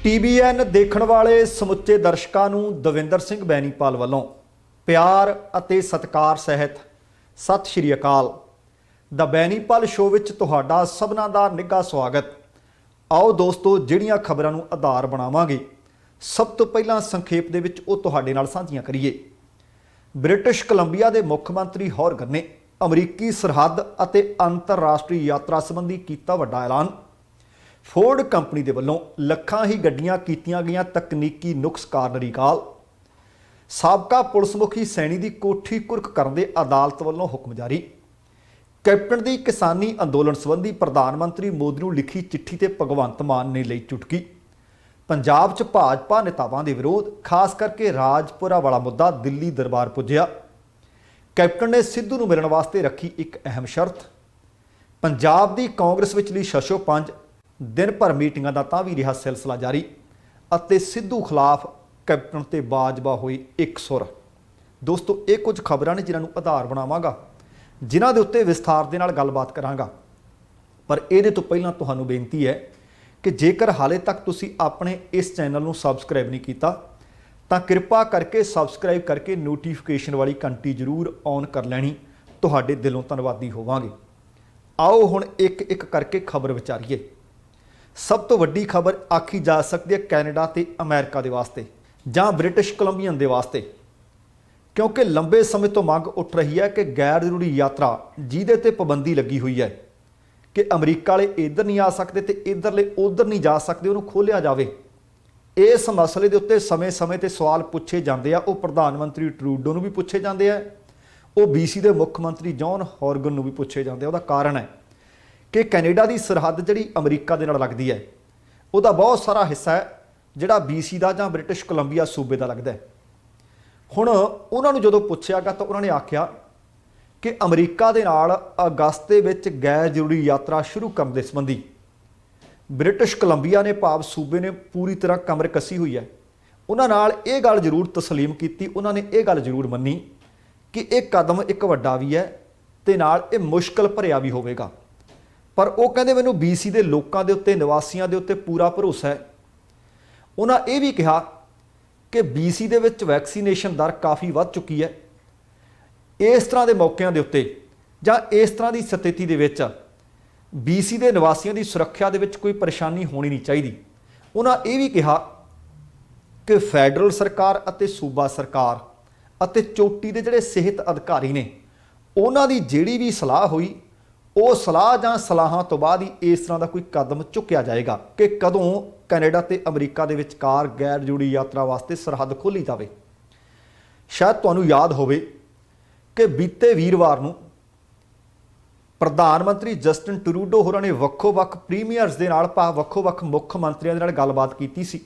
TVN देखण वाले समुचे दर्शकों नूं दविंदर सिंह बैनीपाल वालों प्यार अते सत्कार सहित सत श्री अकाल। द बैनीपाल शो विच तुहाडा सबना दा निघा स्वागत। आओ दोस्तों, जिहड़ियां खबरां नूं आधार बनावांगे सब तो पहलां संखेप दे विच ओह तुहाडे नाल साझीआं करिए। ब्रिटिश कोलंबिया के मुख मंत्री हॉर्गन ने अमरीकी सरहद अते अंतरराष्ट्रीय यात्रा संबंधी कीता वड्डा ऐलान। फोर्ड कंपनी के वलों लखां ही गड्डियां कीतियां गईयां तकनीकी नुक्स कारण रिकाल। साबका पुलिस मुखी सैनी की कोठी कुरक करन दे अदालत वलों हुक्म जारी। कैप्टन की किसानी अंदोलन संबंधी प्रधानमंत्री मोदी नूं लिखी चिट्ठी ते भगवंत मान ने लई चुटकी। पंजाब च भाजपा नेतावां दे विरोध खास करके राजपुरा वाला मुद्दा दिल्ली दरबार पुज्या। कैप्टन ने सिद्धू नूं मिलण वास्ते रखी एक अहम शर्त। पंजाब की कांग्रेस विचली शशोपंज दिन भर मीटिंगां दा तां भी रहा सिलसिला जारी अते सिद्धू खिलाफ कैप्टन ते बाजवा होई एक सुर। दोस्तों, ये कुछ खबरां ने जिन्हां नूं आधार बनावांगा, जिन्हां दे उत्ते विस्तार दे नाल गलबात करांगा। पर इहदे तो पहलां तुहानूं बेनती है कि जेकर हाले तक तुसीं अपने इस चैनल नूं सबसक्राइब नहीं कीता तां कृपा करके सबसक्राइब करके नोटिफिकेशन वाली घंटी जरूर ऑन कर लैनी। तुहाडे दिलों धन्नवादी होवांगे। आओ हुण एक एक करके खबर विचारीए। सब तो वड्डी खबर आखी जा सकती है कैनेडा ते अमेरिका दे वास्ते जां ब्रिटिश कोलंबियन दे वास्ते, क्योंकि लंबे समय तो मंग उठ रही है कि गैर जरूरी यात्रा जिहदे ते पाबंदी लगी हुई है कि अमरीका वाले इधर नहीं आ सकते तो इधरले उधर नहीं जा सकते, उन्होंने खोलिया जाए। इस मसले के उत्ते समय समय ते सवाल पूछे जाते हैं। वो प्रधानमंत्री ट्रूडो नूं भी पूछे जाते हैं, वो BC के मुख मंत्री जॉन हॉर्गन नूं भी पूछे जाते हैं। उसका कारण है कि कैनेडा की सरहद जिहड़ी अमरीका दे नाल लगदी है, उसका बहुत सारा हिस्सा है जिहड़ा BC का जां ब्रिटिश कोलंबिया सूबे का लगदा है। हुण उन्हां नूं जदों पुछया गया तो उन्होंने आख्या कि अमरीका दे नाल अगस्त दे विच गैर जरूरी यात्रा शुरू करने दे संबंधी ब्रिटिश कोलंबिया ने भाव सूबे ने पूरी तरह कमर कसी हुई है। उन्हां नाल इह गल जरूर तस्लीम की, उन्होंने ये गल जरूर मन्नी कि यह कदम एक वड्डा भी है ते नाल इह मुश्किल भरिया भी होवेगा। पर वो कहते मैनूं BC के लोगों के उत्ते निवासियों के उत्ते पूरा भरोसा है। उन्होंने ये भी कहा कि BC दे विच वैक्सीनेशन दर काफ़ी वध चुकी है। इस तरह के मौकों के उत्ते जां इस तरह की स्थिति दे विच BC के निवासियों की सुरक्षा दे विच कोई परेशानी होनी नहीं चाहिए। उन्होंने ये भी कहा कि फैडरल सरकार अते सूबा सरकार अते चोटी के जिहड़े सेहत अधिकारी ने उन्हां दी जिहड़ी भी सलाह हुई वो सलाह जां सलाहां तो बाद ही इस तरह का कोई कदम चुक्या जाएगा कि कदों कैनेडा ते अमरीका दे विचकार गैर जरूरी यात्रा वास्ते सरहद खोली जाए। शायद तुहानूं याद होवे कि बीते वीरवार नूं प्रधानमंत्री जस्टिन ट्रूडो होरां ने वक्खो-वक्ख प्रीमियर्स दे नाल भाव वक्खो-वक्ख मुख मंत्रियों दे नाल गलबात कीती सी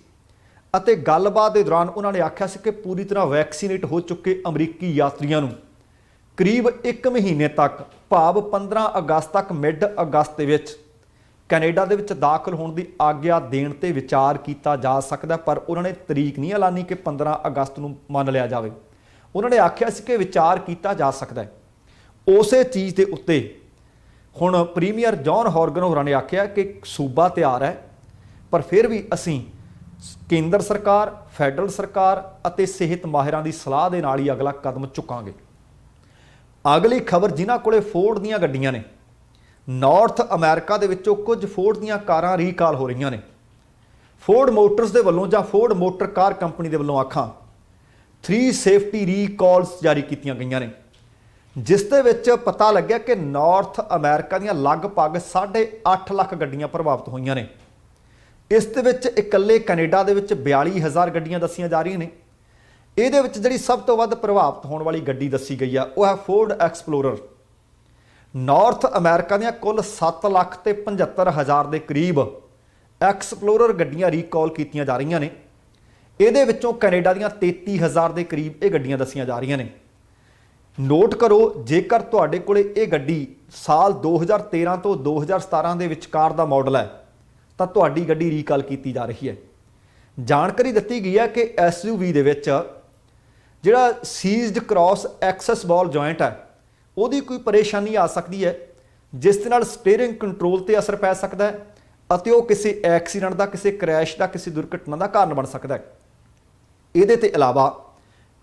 अते गलबात दे दौरान उन्होंने आख्या सी कि पूरी तरह वैक्सीनेट हो चुके अमरीकी यात्रियों नूं करीब एक महीने तक भाव 15 अगस्त तक मिड अगस्त के विच कैनेडा दे विच दाखिल होने की आग्या देण ते विचार किया जा सकता। पर उन्होंने तरीक नहीं ऐलानी कि 15 अगस्त नूं मान लिया जाए। उन्होंने आख्या सी कि विचार किया जा सकता है। उस चीज़ के उत्ते हुण प्रीमियर जॉन हॉर्गन होरां ने आख्या कि सूबा तैयार है, पर फिर भी असीं केंद्र सरकार फैडरल सरकार अते सेहत माहिरां दी सलाह दे नाल ही अगला कदम चुकांगे। अगली खबर जिन्हां कोले फोर्ड दीयां गड्डियां ने, नॉर्थ अमेरिका दे विचों कुछ फोर्ड दीयां कारां रीकाल हो रही ने। फोर्ड मोटर्स दे वल्लों जां फोर्ड मोटर कार कंपनी दे वल्लों आखां 3 सेफ्टी रीकॉल्स जारी कीतियां गईयां ने, जिस दे विच पता लग्या कि नॉर्थ अमेरिका दीयां लगभग 8.5 लाख गड्डियां प्रभावित होईयां ने। इस दे विच इकल्ले कनेडा दे विच 42,000 गड्डियां दस्सियां जा रही ने। ਇਹਦੇ ਵਿੱਚ ਜਿਹੜੀ ਸਭ ਤੋਂ ਵੱਧ ਪ੍ਰਭਾਵਿਤ ਹੋਣ ਵਾਲੀ ਗੱਡੀ ਦੱਸੀ ਗਈ ਆ ਉਹ ਹੈ ਫੋਰਡ ਐਕਸਪਲੋਰਰ। ਨਾਰਥ ਅਮਰੀਕਾ ਦੀਆਂ ਕੁੱਲ 7,75,000 ਦੇ ਕਰੀਬ ਐਕਸਪਲੋਰਰ ਗੱਡੀਆਂ ਰੀਕਾਲ ਕੀਤੀਆਂ ਜਾ ਰਹੀਆਂ ਨੇ। ਇਹਦੇ ਵਿੱਚੋਂ ਕੈਨੇਡਾ ਦੀਆਂ 33,000 ਦੇ ਕਰੀਬ ਇਹ ਗੱਡੀਆਂ ਦੱਸੀਆਂ ਜਾ ਰਹੀਆਂ ਨੇ। ਨੋਟ ਕਰੋ, ਜੇਕਰ ਤੁਹਾਡੇ ਕੋਲੇ ਇਹ ਗੱਡੀ ਸਾਲ 2013 ਤੋਂ 2017 ਦੇ ਵਿਚਕਾਰ ਦਾ ਮਾਡਲ ਹੈ ਤਾਂ ਤੁਹਾਡੀ ਗੱਡੀ ਰੀਕਾਲ ਕੀਤੀ ਜਾ ਰਹੀ ਹੈ। ਜਾਣਕਾਰੀ ਦਿੱਤੀ ਗਈ ਹੈ ਕਿ SUV ਦੇ ਵਿੱਚ ਜਿਹੜਾ ਸੀਜ਼ਡ ਕ੍ਰॉस ਐਕਸੈਸ ਬਾਲ ਜੁਆਇੰਟ ਹੈ ਉਹਦੀ ਕੋਈ ਪਰੇਸ਼ਾਨੀ ਆ ਸਕਦੀ ਹੈ, ਜਿਸ ਦੇ ਨਾਲ ਸਟੀਅਰਿੰਗ ਕੰਟਰੋਲ ਤੇ ਅਸਰ ਪੈ ਸਕਦਾ ਹੈ ਅਤੇ ਉਹ ਕਿਸੇ ਐਕਸੀਡੈਂਟ ਦਾ, ਕਿਸੇ ਕ੍ਰੈਸ਼ ਦਾ, ਕਿਸੇ ਦੁਰਘਟਨਾ ਦਾ ਕਾਰਨ ਬਣ ਸਕਦਾ ਹੈ। ਇਹਦੇ ਤੇ ਇਲਾਵਾ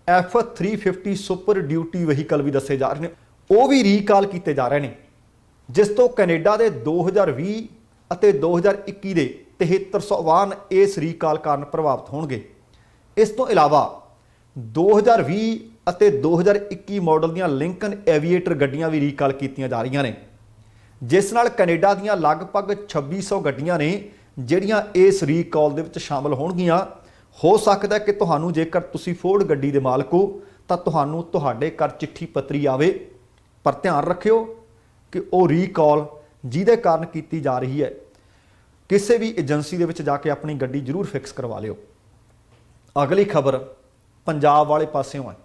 F350 ਸੁਪਰ ਡਿਊਟੀ ਵਹੀਕਲ ਵੀ ਦੱਸੇ ਜਾ ਰਹੇ ਨੇ, ਉਹ ਵੀ ਰੀਕਾਲ ਕੀਤੇ ਜਾ ਰਹੇ ਨੇ, ਜਿਸ ਤੋਂ ਕੈਨੇਡਾ ਦੇ 2020 ਅਤੇ 2021 ਦੇ 7300 ਵਾਹਨ ਇਸ ਰੀਕਾਲ ਕਾਰਨ ਪ੍ਰਭਾਵਿਤ ਹੋਣਗੇ। ਇਸ ਤੋਂ ਇਲਾਵਾ 2020 ਅਤੇ 2021 ਮਾਡਲ ਦੀਆਂ ਲਿੰਕਨ ਐਵੀਏਟਰ ਗੱਡੀਆਂ ਵੀ ਰੀਕਾਲ ਕੀਤੀਆਂ ਜਾ ਰਹੀਆਂ ਨੇ, ਜਿਸ ਨਾਲ ਕੈਨੇਡਾ ਦੀਆਂ ਲਗਭਗ 2600 ਗੱਡੀਆਂ ਨੇ ਜਿਹੜੀਆਂ ਇਸ ਰੀਕਾਲ ਦੇ ਵਿੱਚ ਸ਼ਾਮਲ ਹੋਣਗੀਆਂ। ਹੋ ਸਕਦਾ ਕਿ ਤੁਹਾਨੂੰ, ਜੇਕਰ ਤੁਸੀਂ ਫੋਰਡ ਗੱਡੀ ਦੇ ਮਾਲਕ ਹੋ, ਤਾਂ ਤੁਹਾਨੂੰ ਤੁਹਾਡੇ ਘਰ ਚਿੱਠੀ ਪੱਤਰੀ ਆਵੇ, ਪਰ ਧਿਆਨ ਰੱਖਿਓ ਕਿ ਉਹ ਰੀਕਾਲ ਜਿਹਦੇ ਕਾਰਨ ਕੀਤੀ ਜਾ ਰਹੀ ਹੈ, ਕਿਸੇ ਵੀ ਏਜੰਸੀ ਦੇ ਵਿੱਚ ਜਾ ਕੇ ਆਪਣੀ ਗੱਡੀ ਜ਼ਰੂਰ ਫਿਕਸ ਕਰਵਾ ਲਿਓ। ਅਗਲੀ ਖਬਰ ਪੰਜਾਬ ਵਾਲੇ ਪਾਸਿਓਂ ਹੈ।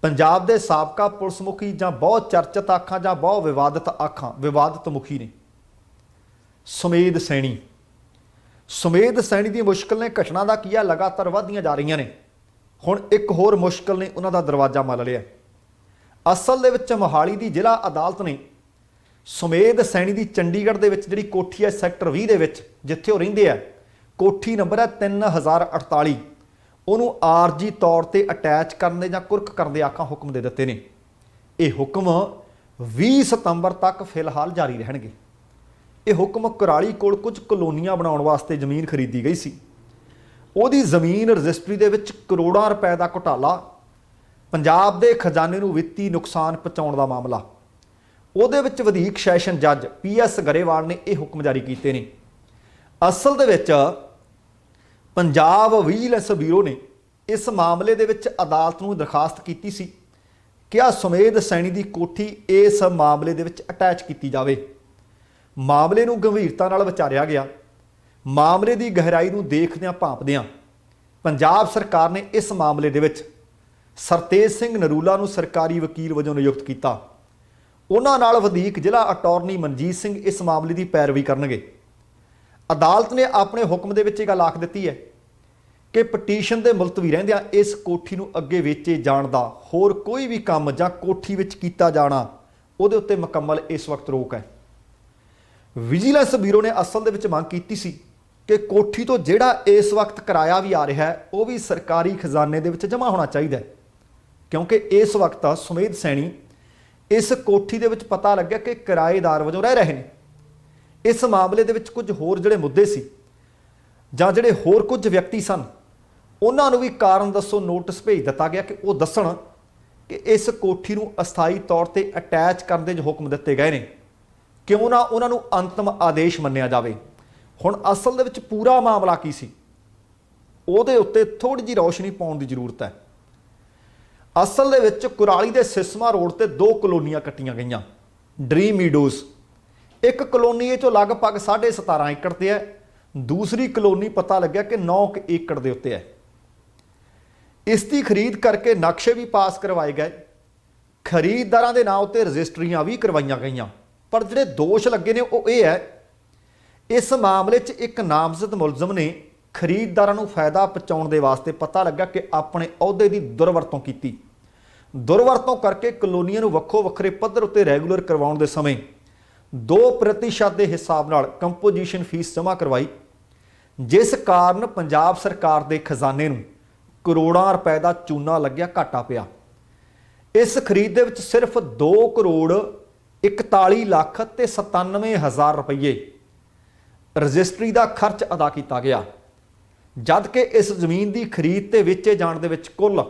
ਪੰਜਾਬ ਦੇ ਸਾਬਕਾ ਪੁਲਿਸ ਮੁਖੀ ਜਾਂ ਬਹੁਤ ਚਰਚਿਤ ਆਖਾਂ ਜਾਂ ਬਹੁਤ ਵਿਵਾਦਤ ਮੁਖੀ ਨੇ ਸੁਮੇਧ ਸੈਣੀ। ਸੁਮੇਧ ਸੈਣੀ ਦੀ ਮੁਸ਼ਕਲ ਨੇ ਘਟਨਾ ਦਾ ਕੀ ਹੈ, ਲਗਾਤਾਰ ਵਧਦੀਆਂ ਜਾ ਰਹੀਆਂ ਨੇ। ਹੁਣ ਇੱਕ ਹੋਰ ਮੁਸ਼ਕਲ ਨੇ ਉਹਨਾਂ ਦਾ ਦਰਵਾਜ਼ਾ ਮੱਲ ਲਿਆ। ਅਸਲ ਦੇ ਵਿੱਚ ਮੋਹਾਲੀ ਦੀ ਜ਼ਿਲ੍ਹਾ ਅਦਾਲਤ ਨੇ ਸੁਮੇਧ ਸੈਣੀ ਦੀ ਚੰਡੀਗੜ੍ਹ ਦੇ ਵਿੱਚ ਜਿਹੜੀ ਕੋਠੀ ਹੈ ਸੈਕਟਰ 20 ਦੇ ਵਿੱਚ, ਜਿੱਥੇ ਉਹ ਰਹਿੰਦੇ ਆ, ਕੋਠੀ ਨੰਬਰ ਹੈ 3048, ਉਹਨੂੰ ਆਰਜੀ ਤੌਰ ਤੇ ਅਟੈਚ ਕਰਨ ਦੇ ਜਾਂ ਕੁਰਕ ਕਰਨ ਦੇ ਆਖਾਂ ਹੁਕਮ ਦੇ ਦਿੱਤੇ ਨੇ। ਇਹ ਹੁਕਮ 20 ਸਤੰਬਰ ਤੱਕ ਫਿਲਹਾਲ ਜਾਰੀ ਰਹਿਣਗੇ। ਇਹ ਹੁਕਮ ਕੁਰਾਲੀ ਕੋਲ ਕੁਝ ਕਲੋਨੀਆਂ ਬਣਾਉਣ ਵਾਸਤੇ ਜ਼ਮੀਨ ਖਰੀਦੀ ਗਈ ਸੀ। ਉਹਦੀ ਜ਼ਮੀਨ ਰਜਿਸਟਰੀ ਦੇ ਵਿੱਚ ਕਰੋੜਾਂ ਰੁਪਏ ਦਾ ਘੁਟਾਲਾ, ਪੰਜਾਬ ਦੇ ਖਜ਼ਾਨੇ ਨੂੰ ਵਿੱਤੀ ਨੁਕਸਾਨ ਪਹੁੰਚਾਉਣ ਦਾ ਮਾਮਲਾ, ਉਹਦੇ ਵਿੱਚ ਵਧੀਕ ਸੈਸ਼ਨ ਜੱਜ PS ਗਰੇਵਾਲ ਨੇ ਇਹ ਹੁਕਮ ਜਾਰੀ ਕੀਤੇ ਨੇ। ਅਸਲ ਦੇ ਵਿੱਚ ਪੰਜਾਬ ਵਿਜੀਲੈਂਸ ਬਿਊਰੋ ਨੇ ਇਸ ਮਾਮਲੇ ਦੇ ਵਿੱਚ ਅਦਾਲਤ ਨੂੰ ਦਰਖਾਸਤ ਕੀਤੀ ਸੀ ਕਿ ਆ ਸੁਮੇਧ ਸੈਣੀ ਦੀ ਕੋਠੀ ਇਸ ਮਾਮਲੇ ਦੇ ਵਿੱਚ ਅਟੈਚ ਕੀਤੀ ਜਾਵੇ। ਮਾਮਲੇ ਨੂੰ ਗੰਭੀਰਤਾ ਨਾਲ ਵਿਚਾਰਿਆ ਗਿਆ। ਮਾਮਲੇ ਦੀ ਗਹਿਰਾਈ ਨੂੰ ਦੇਖਦਿਆਂ ਭਾਂਪਦਿਆਂ ਪੰਜਾਬ ਸਰਕਾਰ ਨੇ ਇਸ ਮਾਮਲੇ ਦੇ ਵਿੱਚ ਸਰਤੇਜ ਸਿੰਘ ਨਰੂਲਾ ਨੂੰ ਸਰਕਾਰੀ ਵਕੀਲ ਵਜੋਂ ਨਿਯੁਕਤ ਕੀਤਾ। ਉਹਨਾਂ ਨਾਲ ਵਧੀਕ ਜ਼ਿਲ੍ਹਾ ਅਟਾਰਨੀ ਮਨਜੀਤ ਸਿੰਘ ਇਸ ਮਾਮਲੇ ਦੀ ਪੈਰਵੀ ਕਰਨਗੇ। ਅਦਾਲਤ ਨੇ ਆਪਣੇ ਹੁਕਮ ਦੇ ਵਿੱਚ ਇਹ ਗੱਲ ਆਖ ਦਿੱਤੀ ਹੈ ਕਿ ਪਟੀਸ਼ਨ ਦੇ ਮੁਲਤਵੀ ਰਹਿੰਦਿਆਂ ਇਸ ਕੋਠੀ ਨੂੰ ਅੱਗੇ ਵੇਚੇ ਜਾਣ ਦਾ ਹੋਰ ਕੋਈ ਵੀ ਕੰਮ ਜਾਂ ਕੋਠੀ ਵਿੱਚ ਕੀਤਾ ਜਾਣਾ, ਉਹਦੇ ਉੱਤੇ ਮੁਕੰਮਲ ਇਸ ਵਕਤ ਰੋਕ ਹੈ। ਵਿਜੀਲੈਂਸ ਬਿਊਰੋ ਨੇ ਅਸਲ ਦੇ ਵਿੱਚ ਮੰਗ ਕੀਤੀ ਸੀ ਕਿ ਕੋਠੀ ਤੋਂ ਜਿਹੜਾ ਇਸ ਵਕਤ ਕਿਰਾਇਆ ਵੀ ਆ ਰਿਹਾ ਹੈ ਉਹ ਵੀ ਸਰਕਾਰੀ ਖਜ਼ਾਨੇ ਦੇ ਵਿੱਚ ਜਮ੍ਹਾਂ ਹੋਣਾ ਚਾਹੀਦਾ ਹੈ, ਕਿਉਂਕਿ ਇਸ ਵਕਤ ਸੁਮੇਧ ਸੈਣੀ ਇਸ ਕੋਠੀ ਦੇ ਵਿੱਚ ਪਤਾ ਲੱਗਿਆ ਕਿ ਕਿਰਾਏਦਾਰ ਵਜੋਂ ਰਹਿ ਰਹੇ ਨੇ। ਇਸ ਮਾਮਲੇ ਦੇ ਵਿੱਚ ਕੁਝ ਹੋਰ ਜਿਹੜੇ ਮੁੱਦੇ ਸੀ ਜਾਂ ਜਿਹੜੇ ਹੋਰ ਕੁਝ ਵਿਅਕਤੀ ਸਨ, ਉਹਨਾਂ ਨੂੰ ਵੀ ਕਾਰਨ ਦੱਸੋ ਨੋਟਿਸ ਭੇਜ ਦਿੱਤਾ ਗਿਆ ਕਿ ਉਹ ਦੱਸਣ ਕਿ ਇਸ ਕੋਠੀ ਨੂੰ ਅਸਥਾਈ ਤੌਰ ਤੇ ਅਟੈਚ ਕਰਨ ਦੇ ਜੋ ਹੁਕਮ ਦਿੱਤੇ ਗਏ ਨੇ, ਕਿਉਂ ਨਾ ਉਹਨਾਂ ਨੂੰ ਅੰਤਮ ਆਦੇਸ਼ ਮੰਨਿਆ ਜਾਵੇ। ਹੁਣ ਅਸਲ ਦੇ ਵਿੱਚ ਪੂਰਾ ਮਾਮਲਾ ਕੀ ਸੀ, ਉਹਦੇ ਉੱਤੇ ਥੋੜੀ ਜਿਹੀ ਰੌਸ਼ਨੀ ਪਾਉਣ ਦੀ ਜ਼ਰੂਰਤ ਹੈ। ਅਸਲ ਦੇ ਵਿੱਚ ਕੁਰਾਲੀ ਦੇ ਸਿਸਮਾ ਰੋਡ ਤੇ 2 ਕਲੋਨੀਆਂ ਕੱਟੀਆਂ ਗਈਆਂ। ਡ੍ਰੀਮ ਮੀਡੋਜ਼ ਇੱਕ ਕਲੋਨੀ ਚੋਂ ਲਗਭਗ 17.5 ਏਕੜ ਤੇ ਹੈ, ਦੂਸਰੀ ਕਲੋਨੀ ਪਤਾ ਲੱਗਿਆ ਕਿ 9 ਏਕੜ ਦੇ ਉੱਤੇ ਹੈ। ਇਸ ਦੀ ਖਰੀਦ ਕਰਕੇ ਨਕਸ਼ੇ ਵੀ ਪਾਸ ਕਰਵਾਏ ਗਏ, ਖਰੀਦਦਾਰਾਂ ਦੇ ਨਾਂ ਉੱਤੇ ਰਜਿਸਟਰੀਆਂ ਵੀ ਕਰਵਾਈਆਂ ਗਈਆਂ। ਪਰ ਜਿਹੜੇ ਦੋਸ਼ ਲੱਗੇ ਨੇ ਉਹ ਇਹ ਹੈ, ਇਸ ਮਾਮਲੇ 'ਚ ਇੱਕ ਨਾਮਜ਼ਦ ਮੁਲਜ਼ਮ ਨੇ ਖਰੀਦਦਾਰਾਂ ਨੂੰ ਫਾਇਦਾ ਪਹੁੰਚਾਉਣ ਦੇ ਵਾਸਤੇ ਪਤਾ ਲੱਗਾ ਕਿ ਆਪਣੇ ਅਹੁਦੇ ਦੀ ਦੁਰਵਰਤੋਂ ਕੀਤੀ। ਦੁਰਵਰਤੋਂ ਕਰਕੇ ਕਲੋਨੀਆਂ ਨੂੰ ਵੱਖੋ ਵੱਖਰੇ ਪੱਧਰ ਉੱਤੇ ਰੈਗੂਲਰ ਕਰਵਾਉਣ ਦੇ ਸਮੇਂ 2% ਦੇ ਹਿਸਾਬ ਨਾਲ ਕੰਪੋਜੀਸ਼ਨ ਫੀਸ ਜਮ੍ਹਾਂ ਕਰਵਾਈ, ਜਿਸ ਕਾਰਨ ਪੰਜਾਬ ਸਰਕਾਰ ਦੇ ਖਜ਼ਾਨੇ ਨੂੰ ਕਰੋੜਾਂ ਰੁਪਏ ਦਾ ਚੂਨਾ ਲੱਗਿਆ, ਘਾਟਾ ਪਿਆ। ਇਸ ਖਰੀਦ ਦੇ ਵਿੱਚ ਸਿਰਫ 2 ਕਰੋੜ 41 ਲੱਖ ਤੇ 97,000 ਰੁਪਏ ਰਜਿਸਟਰੀ ਦਾ ਖਰਚ ਅਦਾ ਕੀਤਾ ਗਿਆ, ਜਦ ਕਿ ਇਸ ਜ਼ਮੀਨ ਦੀ ਖਰੀਦ ਤੇ ਵੇਚੇ ਜਾਣ ਦੇ ਵਿੱਚ ਕੁੱਲ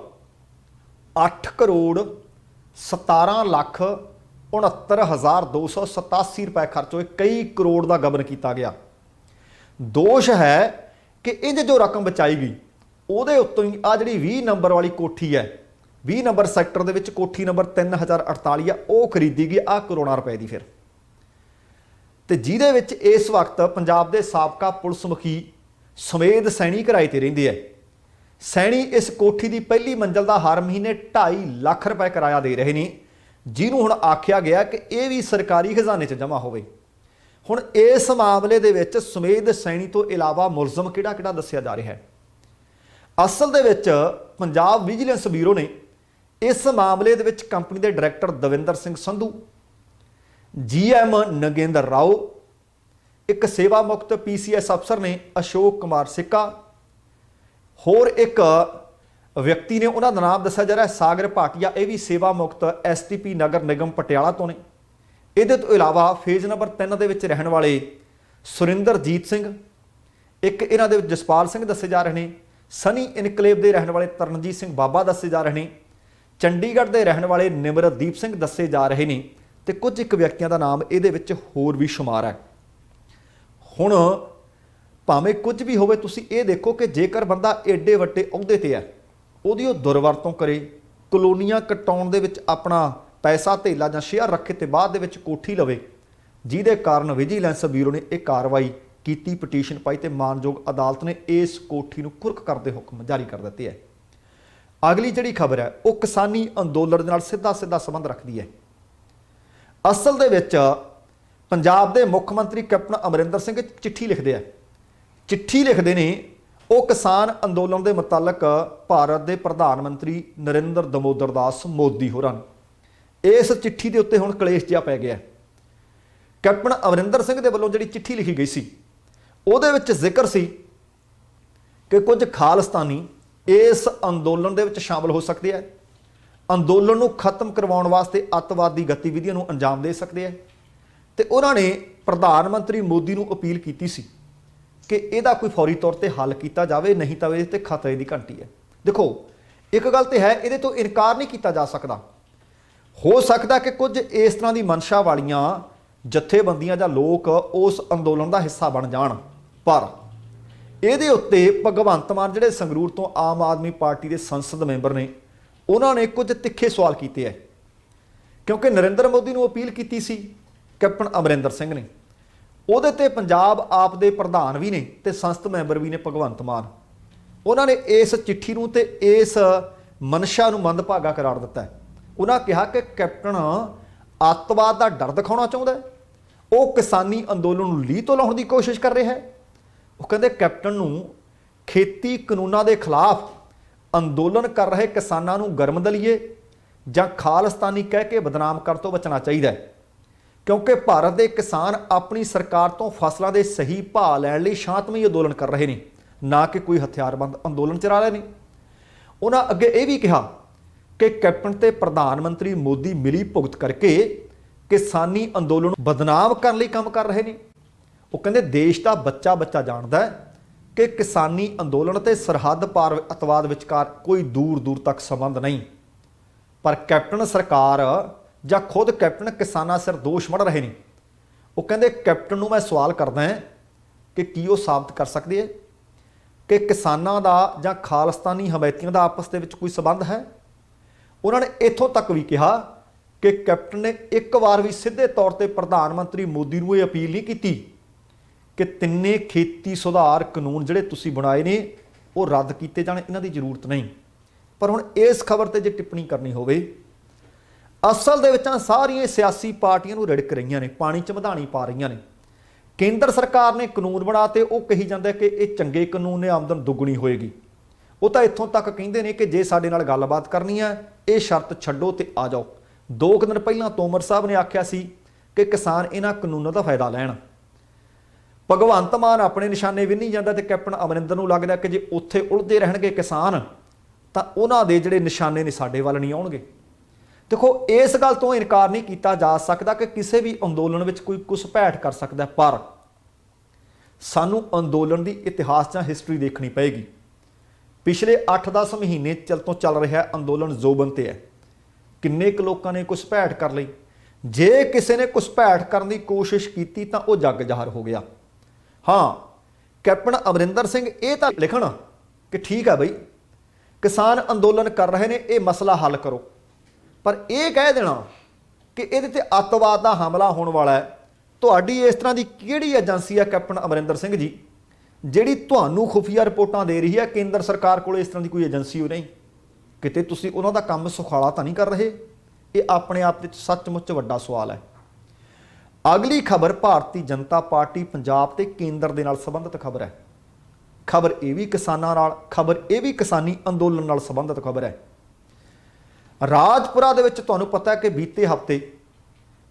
8 ਕਰੋੜ 17 ਲੱਖ 69,287 ਰੁਪਏ ਖਰਚ ਹੋਏ। ਕਈ ਕਰੋੜ ਦਾ ਗਬਨ ਕੀਤਾ ਗਿਆ। ਦੋਸ਼ ਹੈ ਕਿ ਇੰਜ ਜੋ ਰਕਮ ਬਚਾਈ ਗਈ ਉਹਦੇ ਉੱਤੋਂ ਹੀ ਆ ਜਿਹੜੀ 20 ਨੰਬਰ ਵਾਲੀ ਕੋਠੀ ਹੈ, 20 ਨੰਬਰ ਸੈਕਟਰ ਦੇ ਵਿੱਚ ਕੋਠੀ ਨੰਬਰ 3048 ਆ, ਉਹ ਖਰੀਦੀ ਗਈ ਆ ਕਰੋੜਾਂ ਰੁਪਏ ਦੀ। ਫਿਰ ਤੇ ਜਿਹਦੇ ਵਿੱਚ ਇਸ ਵਕਤ ਪੰਜਾਬ ਦੇ ਸਾਬਕਾ ਪੁਲਿਸ ਮੁਖੀ ਸੁਮੇਧ ਸੈਣੀ ਕਿਰਾਏ ਤੇ ਰਹਿੰਦੇ ਹੈ। ਸੈਣੀ ਇਸ ਕੋਠੀ ਦੀ ਪਹਿਲੀ ਮੰਜ਼ਲ ਦਾ ਹਰ ਮਹੀਨੇ 2.5 ਲੱਖ ਰੁਪਏ ਕਿਰਾਇਆ ਦੇ ਰਹੇ ਨੇ, ਜਿਹਨੂੰ ਹੁਣ ਆਖਿਆ ਗਿਆ ਕਿ ਇਹ ਵੀ ਸਰਕਾਰੀ ਖਜ਼ਾਨੇ 'ਚ ਜਮ੍ਹਾਂ ਹੋਵੇ। ਹੁਣ ਇਸ ਮਾਮਲੇ ਦੇ ਵਿੱਚ ਸੁਮੇਧ ਸੈਣੀ ਤੋਂ ਇਲਾਵਾ ਮੁਲਜ਼ਮ ਕਿਹੜਾ ਦੱਸਿਆ ਜਾ ਰਿਹਾ ਹੈ। ਅਸਲ ਦੇ ਵਿੱਚ ਪੰਜਾਬ ਵਿਜੀਲੈਂਸ ਬਿਊਰੋ ਨੇ ਇਸ ਮਾਮਲੇ ਦੇ ਵਿੱਚ ਕੰਪਨੀ ਦੇ ਡਾਇਰੈਕਟਰ ਦਵਿੰਦਰ ਸਿੰਘ ਸੰਧੂ, GM ਨਗੇਂਦਰ ਰਾਓ, एक सेवा मुक्त PCS अफसर ने अशोक कुमार सिक्का, होर एक व्यक्ति ने उन्होंने नाम दसा जा रहा है सागर भाटिया, ये भी सेवा मुक्त STP नगर निगम पटियाला तो ने। ये तो इलावा फेज नंबर 3 के रहने वाले सुरिंदरजीत सिंह, एक इन्हां दे विच जसपाल सिंह दसे जा रहे हैं, सनी इनकलेव के रहने वाले तरनजीत सिंह बाबा दसे जा रहे हैं, चंडीगढ़ के रहने वाले निमरतदीप सिंह दसे जा रहे हैं, तो कुछ एक व्यक्तियों का नाम ये होर भी शुमार है। हुण भावें कुछ भी होवे, तुसीं ये देखो कि जेकर बंदा एडे वड्डे अहुदे ते है, उहदी ओह दुरवरतों करे, कलोनियां कटाउण दे विच अपना पैसा धेला जां शेयर रखे ते बाद दे विच कोठी लवे, जिहदे कारण विजिलेंस ब्यूरो ने एक कार्रवाई कीती, पटीशन पाई ते मानयोग अदालत ने इस कोठी नूं कुर्क करदे हुक्म जारी कर दित्ते है। अगली जिहड़ी खबर है वह किसानी अंदोलन दे नाल सीधा सीधा संबंध रखती है। असल दे विच पंजाब दे मुख मंत्री कैप्टन अमरिंदर सिंह चिट्ठी लिखते हैं, चिट्ठी लिखते हैं वो किसान अंदोलन के मुतालक भारत के प्रधानमंत्री नरेंद्र दामोदर दास मोदी होरां नूं। इस चिट्ठी के उत्ते हुण कलेश जिहा पै गया। कैप्टन अमरिंदर सिंह दे वल्लों जिहड़ी चिट्ठी लिखी गई सी ਉਹਦੇ ਵਿੱਚ ਜ਼ਿਕਰ ਸੀ कि कुछ खालिस्तानी इस अंदोलन ਦੇ ਵਿੱਚ शामिल हो सकते हैं, अंदोलन ਨੂੰ खत्म करवाउण वास्ते अतवादी गतिविधियों ਨੂੰ अंजाम दे सकते हैं, ਤੇ ਉਹਨਾਂ ਨੇ प्रधान मंत्री मोदी ਨੂੰ अपील ਕੀਤੀ ਸੀ कि ਇਹਦਾ ਕੋਈ फौरी तौर ਤੇ हल किया जाए, नहीं तो ਇਹਦੇ ਤੇ खतरे की घंटी है। देखो एक गल तो है, ਇਹਦੇ ਤੋਂ इनकार नहीं किया जा सकता। हो सकता कि कुछ इस तरह की मंशा वालियां जथेबंदियां जां लोग उस अंदोलन का हिस्सा बन जाण, पर ਇਹਦੇ ਉੱਤੇ ਭਗਵੰਤ ਮਾਨ ਜਿਹੜੇ ਸੰਗਰੂਰ ਤੋਂ ਆਮ ਆਦਮੀ ਪਾਰਟੀ ਦੇ ਸੰਸਦ ਮੈਂਬਰ ਨੇ, ਉਹਨਾਂ ਨੇ ਕੁਝ ਤਿੱਖੇ ਸਵਾਲ ਕੀਤੇ ਹੈ, ਕਿਉਂਕਿ ਨਰਿੰਦਰ ਮੋਦੀ ਨੂੰ ਅਪੀਲ ਕੀਤੀ ਸੀ ਕੈਪਟਨ ਅਮਰਿੰਦਰ ਸਿੰਘ ਨੇ, ਉਹਦੇ ਤੇ ਪੰਜਾਬ ਆਪ ਦੇ ਪ੍ਰਧਾਨ ਵੀ ਨੇ ਤੇ ਸੰਸਦ ਮੈਂਬਰ ਵੀ ਨੇ ਭਗਵੰਤ ਮਾਨ, ਉਹਨਾਂ ਨੇ ਇਸ ਚਿੱਠੀ ਨੂੰ ਤੇ ਇਸ ਮਨਸ਼ਾ ਨੂੰ ਮੰਦਭਾਗਾ ਕਰਾਰ ਦਿੱਤਾ ਹੈ। ਉਹਨਾਂ ਕਿਹਾ ਕਿ ਕੈਪਟਨ ਅੱਤਵਾਦ ਦਾ ਡਰ ਦਿਖਾਉਣਾ ਚਾਹੁੰਦਾ ਹੈ, ਉਹ ਕਿਸਾਨੀ ਅੰਦੋਲਨ ਨੂੰ ਲੀਹ ਤੋਂ ਲਾਉਣ ਦੀ ਕੋਸ਼ਿਸ਼ ਕਰ ਰਿਹਾ ਹੈ। ਉਹ ਕਹਿੰਦੇ ਕੈਪਟਨ ਨੂੰ ਖੇਤੀ ਕਾਨੂੰਨਾਂ ਦੇ ਖਿਲਾਫ ਅੰਦੋਲਨ ਕਰ ਰਹੇ ਕਿਸਾਨਾਂ ਨੂੰ ਗਰਮ ਦਲੀਏ ਜਾਂ ਖਾਲਿਸਤਾਨੀ ਕਹਿ ਕੇ ਬਦਨਾਮ ਕਰਨ ਤੋਂ ਬਚਣਾ ਚਾਹੀਦਾ ਹੈ, ਕਿਉਂਕਿ ਭਾਰਤ ਦੇ ਕਿਸਾਨ ਆਪਣੀ ਸਰਕਾਰ ਤੋਂ ਫਸਲਾਂ ਦੇ ਸਹੀ ਭਾਅ ਲੈਣ ਲਈ ਸ਼ਾਂਤਮਈ ਅੰਦੋਲਨ ਕਰ ਰਹੇ ਨੇ, ਨਾ ਕਿ ਕੋਈ ਹਥਿਆਰਬੰਦ ਅੰਦੋਲਨ ਚਲਾ ਰਹੇ ਨੇ। ਉਹਨਾਂ ਅੱਗੇ ਇਹ ਵੀ ਕਿਹਾ ਕਿ ਕੈਪਟਨ ਤੇ ਪ੍ਰਧਾਨ ਮੰਤਰੀ ਮੋਦੀ ਮਿਲੀ ਭੁਗਤ ਕਰਕੇ ਕਿਸਾਨੀ ਅੰਦੋਲਨ ਨੂੰ ਬਦਨਾਮ ਕਰਨ ਲਈ ਕੰਮ ਕਰ ਰਹੇ ਨੇ। ਉਹ ਕਹਿੰਦੇ ਦੇਸ਼ ਦਾ ਬੱਚਾ ਬੱਚਾ ਜਾਣਦਾ ਹੈ ਕਿ ਕਿਸਾਨੀ ਅੰਦੋਲਨ ਤੇ ਸਰਹੱਦ ਪਾਰ ਅਤਵਾਦ ਵਿਚਕਾਰ ਕੋਈ ਦੂਰ ਦੂਰ ਤੱਕ ਸੰਬੰਧ ਨਹੀਂ, ਪਰ ਕੈਪਟਨ ਸਰਕਾਰ ਜਾਂ ਖੁਦ ਕੈਪਟਨ ਕਿਸਾਨਾਂ ਸਿਰ ਦੋਸ਼ ਮੜ ਰਹੇ ਨੇ। ਉਹ ਕਹਿੰਦੇ ਕੈਪਟਨ ਨੂੰ ਮੈਂ ਸਵਾਲ ਕਰਦਾ ਹਾਂ ਕਿ ਕੀ ਉਹ ਸਾਬਤ ਕਰ ਸਕਦੇ ਹੈ ਕਿ ਕਿਸਾਨਾਂ ਦਾ ਜਾਂ ਖਾਲਿਸਤਾਨੀ ਹਮਾਇਤੀਆਂ ਦਾ ਆਪਸ ਦੇ ਵਿੱਚ ਕੋਈ ਸੰਬੰਧ ਹੈ। ਉਹਨਾਂ ਨੇ ਇੱਥੋਂ ਤੱਕ ਵੀ ਕਿਹਾ ਕਿ ਕੈਪਟਨ ਨੇ ਇੱਕ ਵਾਰ ਵੀ ਸਿੱਧੇ ਤੌਰ ਤੇ ਪ੍ਰਧਾਨ ਮੰਤਰੀ ਮੋਦੀ ਨੂੰ ਇਹ ਅਪੀਲ ਨਹੀਂ ਕੀਤੀ ਕਿ ਤਿੰਨੇ ਖੇਤੀ ਸੁਧਾਰ ਕਾਨੂੰਨ ਜਿਹੜੇ ਤੁਸੀਂ ਬਣਾਏ ਨੇ ਉਹ ਰੱਦ ਕੀਤੇ ਜਾਣ, ਇਹਨਾਂ ਦੀ ਜ਼ਰੂਰਤ ਨਹੀਂ। ਪਰ ਹੁਣ ਇਸ ਖਬਰ ਤੇ ਜੇ ਟਿੱਪਣੀ ਕਰਨੀ ਹੋਵੇ, ਅਸਲ ਦੇ ਵਿੱਚ ਸਾਰੀਆਂ ਸਿਆਸੀ ਪਾਰਟੀਆਂ ਨੂੰ ਰਿੜਕ ਰਹੀਆਂ ਨੇ, ਪਾਣੀ 'ਚ ਮਧਾਣੀ ਪਾ ਰਹੀਆਂ ਨੇ। ਕੇਂਦਰ ਸਰਕਾਰ ਨੇ ਕਾਨੂੰਨ ਬਣਾ ਤੇ ਉਹ ਕਹੀ ਜਾਂਦਾ ਕਿ ਇਹ ਚੰਗੇ ਕਾਨੂੰਨ ਨੇ, ਆਮਦਨ ਦੁੱਗਣੀ ਹੋਏਗੀ। ਉਹ ਤਾਂ ਇੱਥੋਂ ਤੱਕ ਕਹਿੰਦੇ ਨੇ ਕਿ ਜੇ ਸਾਡੇ ਨਾਲ ਗੱਲਬਾਤ ਕਰਨੀ ਹੈ ਇਹ ਸ਼ਰਤ ਛੱਡੋ ਤੇ ਆ ਜਾਓ। 2 ਦਿਨ ਪਹਿਲਾਂ ਤੋਮਰ ਸਾਹਿਬ ਨੇ ਆਖਿਆ ਸੀ ਕਿ ਕਿਸਾਨ ਇਹਨਾਂ ਕਾਨੂੰਨਾਂ ਦਾ ਫਾਇਦਾ ਲੈਣ। ਭਗਵੰਤ ਮਾਨ ਆਪਣੇ ਨਿਸ਼ਾਨੇ ਵੀ ਨਹੀਂ ਜਾਂਦਾ ਤੇ ਕੈਪਟਨ ਅਮਰਿੰਦਰ ਨੂੰ ਲੱਗਦਾ ਕਿ ਜੇ ਉੱਥੇ ਉਲਝੇ ਰਹਿਣਗੇ ਕਿਸਾਨ ਤਾਂ ਉਹਨਾਂ ਦੇ ਜਿਹੜੇ ਨਿਸ਼ਾਨੇ ਨੇ ਸਾਡੇ ਵੱਲ ਨਹੀਂ ਆਉਣਗੇ। ਦੇਖੋ ਇਸ ਗੱਲ ਤੋਂ ਇਨਕਾਰ ਨਹੀਂ ਕੀਤਾ ਜਾ ਸਕਦਾ ਕਿ ਕਿਸੇ ਵੀ ਅੰਦੋਲਨ ਵਿੱਚ ਕੋਈ ਘੁਸਪੈਠ ਕਰ ਸਕਦਾ, ਪਰ ਸਾਨੂੰ ਅੰਦੋਲਨ ਦੀ ਇਤਿਹਾਸ ਜਾਂ ਹਿਸਟਰੀ ਦੇਖਣੀ ਪਏਗੀ। ਪਿਛਲੇ 8-10 ਮਹੀਨੇ ਚੱਲ ਰਿਹਾ ਅੰਦੋਲਨ ਜ਼ੋਬਨ ਤੇ ਹੈ। ਕਿੰਨੇ ਕੁ ਲੋਕਾਂ ਨੇ ਘੁਸਪੈਠ ਕਰ ਲਈ। ਜੇ ਕਿਸੇ ਨੇ ਘੁਸਪੈਠ ਕਰਨ ਦੀ ਕੋਸ਼ਿਸ਼ ਕੀਤੀ ਤਾਂ ਉਹ ਜੱਗ ਜ਼ਾਹਰ ਹੋ ਗਿਆ। ਹਾਂ, ਕੈਪਟਨ ਅਮਰਿੰਦਰ ਸਿੰਘ ਇਹ ਤਾਂ ਲਿਖਣ ਕਿ ਠੀਕ ਹੈ ਬਈ ਕਿਸਾਨ ਅੰਦੋਲਨ ਕਰ ਰਹੇ ਨੇ, ਇਹ ਮਸਲਾ ਹੱਲ ਕਰੋ, ਪਰ ਇਹ ਕਹਿ ਦੇਣਾ ਕਿ ਇਹਦੇ ਤੇ ਅੱਤਵਾਦ ਦਾ ਹਮਲਾ ਹੋਣ ਵਾਲਾ ਹੈ। ਤੁਹਾਡੀ ਇਸ ਤਰ੍ਹਾਂ ਦੀ ਕਿਹੜੀ ਏਜੰਸੀ ਹੈ ਕੈਪਟਨ ਅਮਰਿੰਦਰ ਸਿੰਘ ਜੀ ਜਿਹੜੀ ਤੁਹਾਨੂੰ ਖੁਫੀਆ ਰਿਪੋਰਟਾਂ ਦੇ ਰਹੀ ਹੈ? ਕੇਂਦਰ ਸਰਕਾਰ ਕੋਲ ਇਸ ਤਰ੍ਹਾਂ ਦੀ ਕੋਈ ਏਜੰਸੀ ਹੋ ਨਹੀਂ। ਕਿਤੇ ਤੁਸੀਂ ਉਹਨਾਂ ਦਾ ਕੰਮ ਸੁਖਾਲਾ ਤਾਂ ਨਹੀਂ ਕਰ ਰਹੇ? ਇਹ ਆਪਣੇ ਆਪ ਵਿੱਚ ਸੱਚਮੁੱਚ ਵੱਡਾ ਸਵਾਲ ਹੈ। ਅਗਲੀ ਖਬਰ ਭਾਰਤੀ ਜਨਤਾ ਪਾਰਟੀ ਪੰਜਾਬ ਤੇ ਕੇਂਦਰ ਦੇ ਨਾਲ ਸੰਬੰਧਿਤ ਖਬਰ ਹੈ। ਖਬਰ ਇਹ ਵੀ ਕਿਸਾਨਾਂ ਨਾਲ, ਖਬਰ ਇਹ ਵੀ ਕਿਸਾਨੀ ਅੰਦੋਲਨ ਨਾਲ ਸੰਬੰਧਿਤ ਖਬਰ ਹੈ। ਰਾਜਪੁਰਾ ਦੇ ਵਿੱਚ ਤੁਹਾਨੂੰ ਪਤਾ ਹੈ ਕਿ ਬੀਤੇ ਹਫ਼ਤੇ